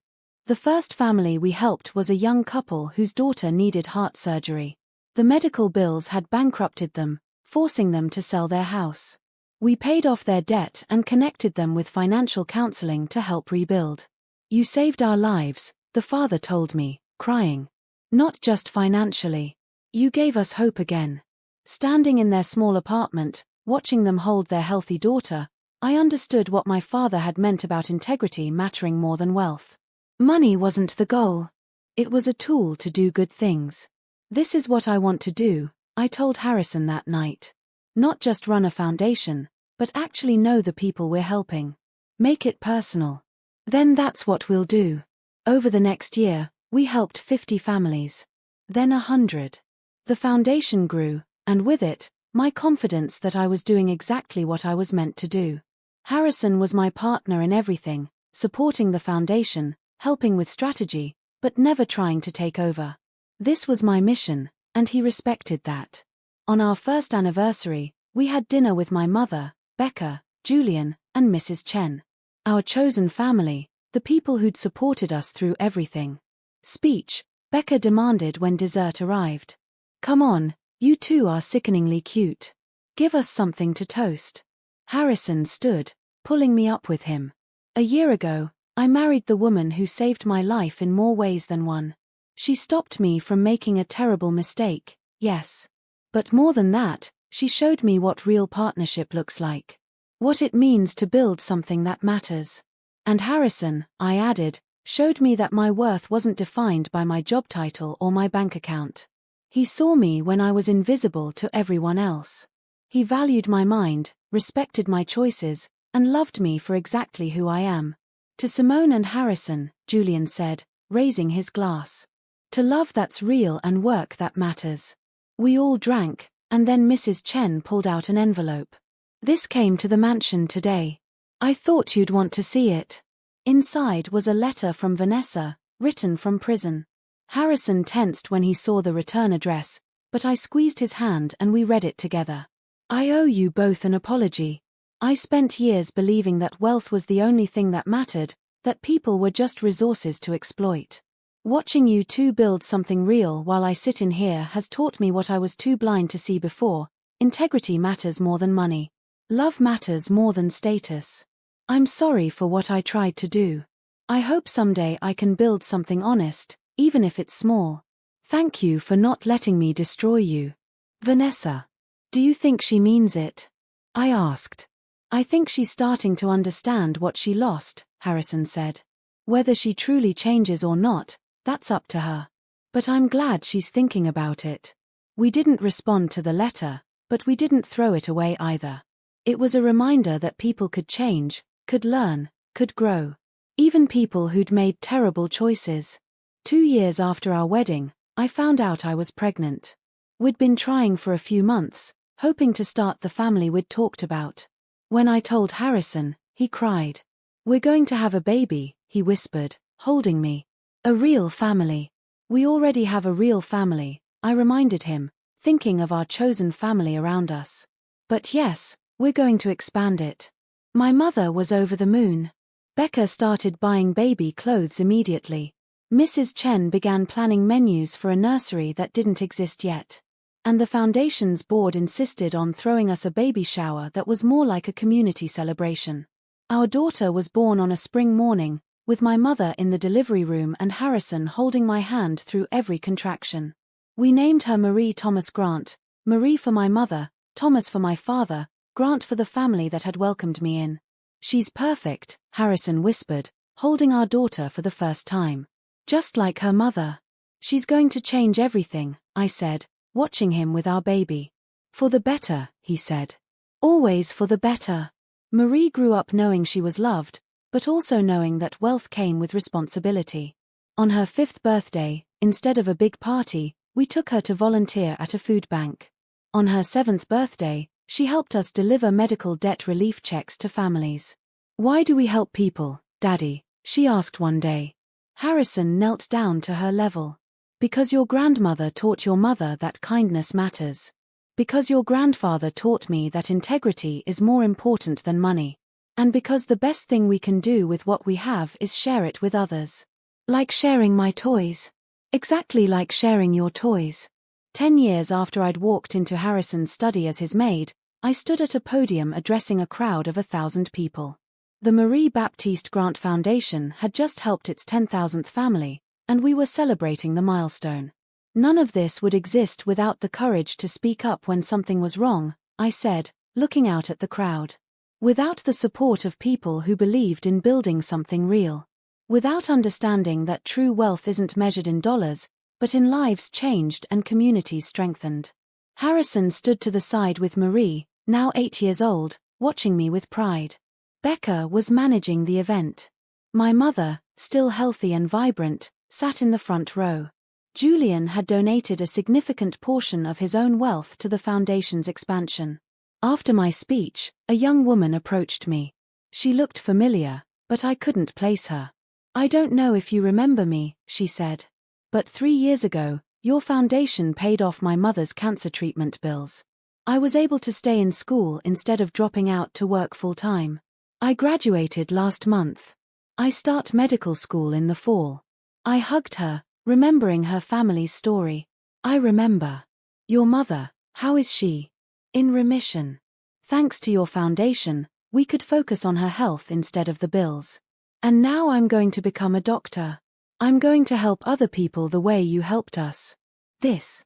The first family we helped was a young couple whose daughter needed heart surgery. The medical bills had bankrupted them, forcing them to sell their house. We paid off their debt and connected them with financial counseling to help rebuild. "You saved our lives," the father told me, crying. "Not just financially. You gave us hope again." Standing in their small apartment, watching them hold their healthy daughter, I understood what my father had meant about integrity mattering more than wealth. Money wasn't the goal. It was a tool to do good things. "This is what I want to do," I told Harrison that night. "Not just run a foundation, but actually know the people we're helping. Make it personal." "Then that's what we'll do." Over the next year, we helped 50 families. Then 100. The foundation grew, and with it, my confidence that I was doing exactly what I was meant to do. Harrison was my partner in everything, supporting the foundation, helping with strategy, but never trying to take over. This was my mission, and he respected that. On our first anniversary, we had dinner with my mother, Becca, Julian, and Mrs. Chen. Our chosen family, the people who'd supported us through everything. "Speech," Becca demanded when dessert arrived. "Come on, you two are sickeningly cute. Give us something to toast." Harrison stood, pulling me up with him. "A year ago, I married the woman who saved my life in more ways than one. She stopped me from making a terrible mistake, yes. But more than that, she showed me what real partnership looks like. What it means to build something that matters. And Harrison," I added, "showed me that my worth wasn't defined by my job title or my bank account. He saw me when I was invisible to everyone else. He valued my mind, respected my choices, and loved me for exactly who I am." "To Simone and Harrison," Julian said, raising his glass. "To love that's real and work that matters." We all drank, and then Mrs. Chen pulled out an envelope. "This came to the mansion today. I thought you'd want to see it." Inside was a letter from Vanessa, written from prison. Harrison tensed when he saw the return address, but I squeezed his hand and we read it together. "I owe you both an apology. I spent years believing that wealth was the only thing that mattered, that people were just resources to exploit. Watching you two build something real while I sit in here has taught me what I was too blind to see before. Integrity matters more than money. Love matters more than status. I'm sorry for what I tried to do. I hope someday I can build something honest, even if it's small. Thank you for not letting me destroy you." "Vanessa. Do you think she means it?" I asked. "I think she's starting to understand what she lost," Harrison said. "Whether she truly changes or not, that's up to her. But I'm glad she's thinking about it." We didn't respond to the letter, but we didn't throw it away either. It was a reminder that people could change, could learn, could grow. Even people who'd made terrible choices. 2 years after our wedding, I found out I was pregnant. We'd been trying for a few months, hoping to start the family we'd talked about. When I told Harrison, he cried. "We're going to have a baby," he whispered, holding me. "A real family." "We already have a real family," I reminded him, thinking of our chosen family around us. "But yes, we're going to expand it." My mother was over the moon. Becca started buying baby clothes immediately. Mrs. Chen began planning menus for a nursery that didn't exist yet. And the foundation's board insisted on throwing us a baby shower that was more like a community celebration. Our daughter was born on a spring morning, with my mother in the delivery room and Harrison holding my hand through every contraction. We named her Marie Thomas Grant, Marie for my mother, Thomas for my father, Grant for the family that had welcomed me in. "She's perfect," Harrison whispered, holding our daughter for the first time. "Just like her mother." "She's going to change everything," I said, watching him with our baby. "For the better," he said. "Always for the better." Marie grew up knowing she was loved, but also knowing that wealth came with responsibility. On her 5th birthday, instead of a big party, we took her to volunteer at a food bank. On her 7th birthday, she helped us deliver medical debt relief checks to families. "Why do we help people, Daddy?" she asked one day. Harrison knelt down to her level. Because your grandmother taught your mother that kindness matters. Because your grandfather taught me that integrity is more important than money. And because the best thing we can do with what we have is share it with others. Like sharing my toys. Exactly like sharing your toys. 10 years after I'd walked into Harrison's study as his maid, I stood at a podium addressing a crowd of 1,000 people. The Marie Baptiste Grant Foundation had just helped its 10,000th family, and we were celebrating the milestone. None of this would exist without the courage to speak up when something was wrong, I said, looking out at the crowd. Without the support of people who believed in building something real. Without understanding that true wealth isn't measured in dollars, but in lives changed and communities strengthened. Harrison stood to the side with Marie, now 8 years old, watching me with pride. Becca was managing the event. My mother, still healthy and vibrant, sat in the front row. Julian had donated a significant portion of his own wealth to the foundation's expansion. After my speech, a young woman approached me. She looked familiar, but I couldn't place her. I don't know if you remember me, she said. But 3 years ago, your foundation paid off my mother's cancer treatment bills. I was able to stay in school instead of dropping out to work full-time. I graduated last month. I start medical school in the fall. I hugged her, remembering her family's story. I remember. Your mother, how is she? In remission. Thanks to your foundation, we could focus on her health instead of the bills. And now I'm going to become a doctor. I'm going to help other people the way you helped us. This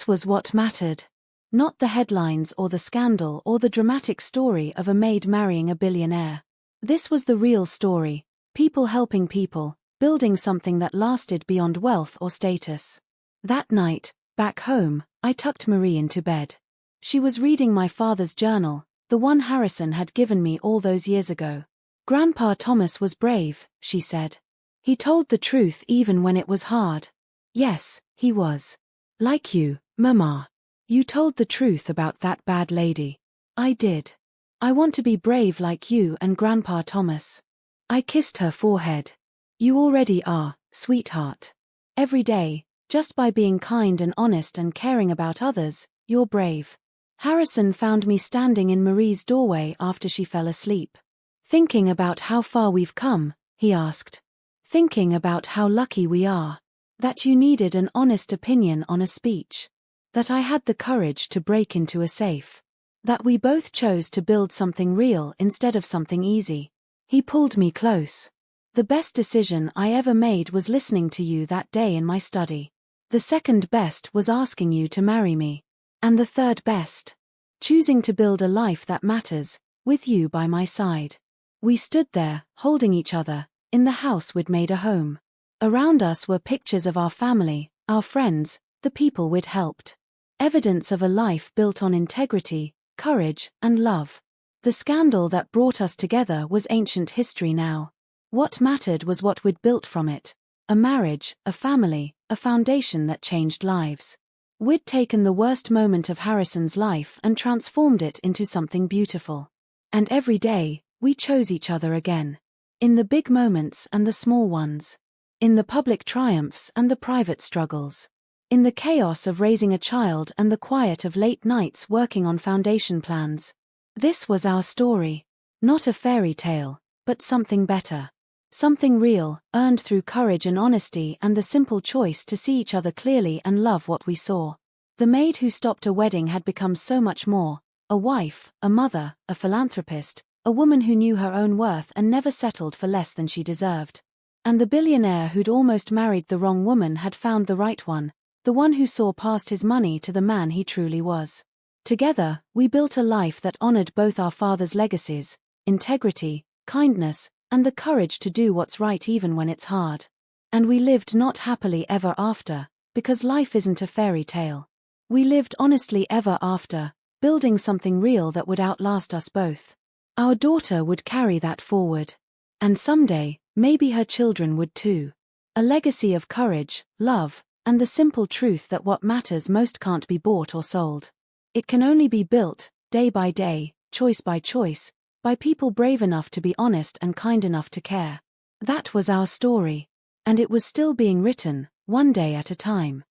was what mattered. Not the headlines or the scandal or the dramatic story of a maid marrying a billionaire. This was the real story. People helping people, building something that lasted beyond wealth or status. That night, back home, I tucked Marie into bed. She was reading my father's journal, the one Harrison had given me all those years ago. Grandpa Thomas was brave, she said. He told the truth even when it was hard. Yes, he was. Like you, Mama. You told the truth about that bad lady. I did. I want to be brave like you and Grandpa Thomas. I kissed her forehead. You already are, sweetheart. Every day, just by being kind and honest and caring about others, you're brave. Harrison found me standing in Marie's doorway after she fell asleep. Thinking about how far we've come, he asked. Thinking about how lucky we are. That you needed an honest opinion on a speech. That I had the courage to break into a safe. That we both chose to build something real instead of something easy. He pulled me close. The best decision I ever made was listening to you that day in my study. The second best was asking you to marry me. And the third best, choosing to build a life that matters, with you by my side. We stood there, holding each other, in the house we'd made a home. Around us were pictures of our family, our friends, the people we'd helped. Evidence of a life built on integrity, courage, and love. The scandal that brought us together was ancient history now. What mattered was what we'd built from it. A marriage, a family, a foundation that changed lives. We'd taken the worst moment of Harrison's life and transformed it into something beautiful. And every day, we chose each other again. In the big moments and the small ones. In the public triumphs and the private struggles. In the chaos of raising a child and the quiet of late nights working on foundation plans. This was our story. Not a fairy tale, but something better. Something real, earned through courage and honesty and the simple choice to see each other clearly and love what we saw. The maid who stopped a wedding had become so much more. A wife, a mother, a philanthropist, a woman who knew her own worth and never settled for less than she deserved. And the billionaire who'd almost married the wrong woman had found the right one, the one who saw past his money to the man he truly was. Together, we built a life that honored both our father's legacies, integrity, kindness, and the courage to do what's right even when it's hard. And we lived not happily ever after, because life isn't a fairy tale. We lived honestly ever after, building something real that would outlast us both. Our daughter would carry that forward. And someday, maybe her children would too. A legacy of courage, love, and the simple truth that what matters most can't be bought or sold. It can only be built, day by day, choice by choice, by people brave enough to be honest and kind enough to care. That was our story. And it was still being written, one day at a time.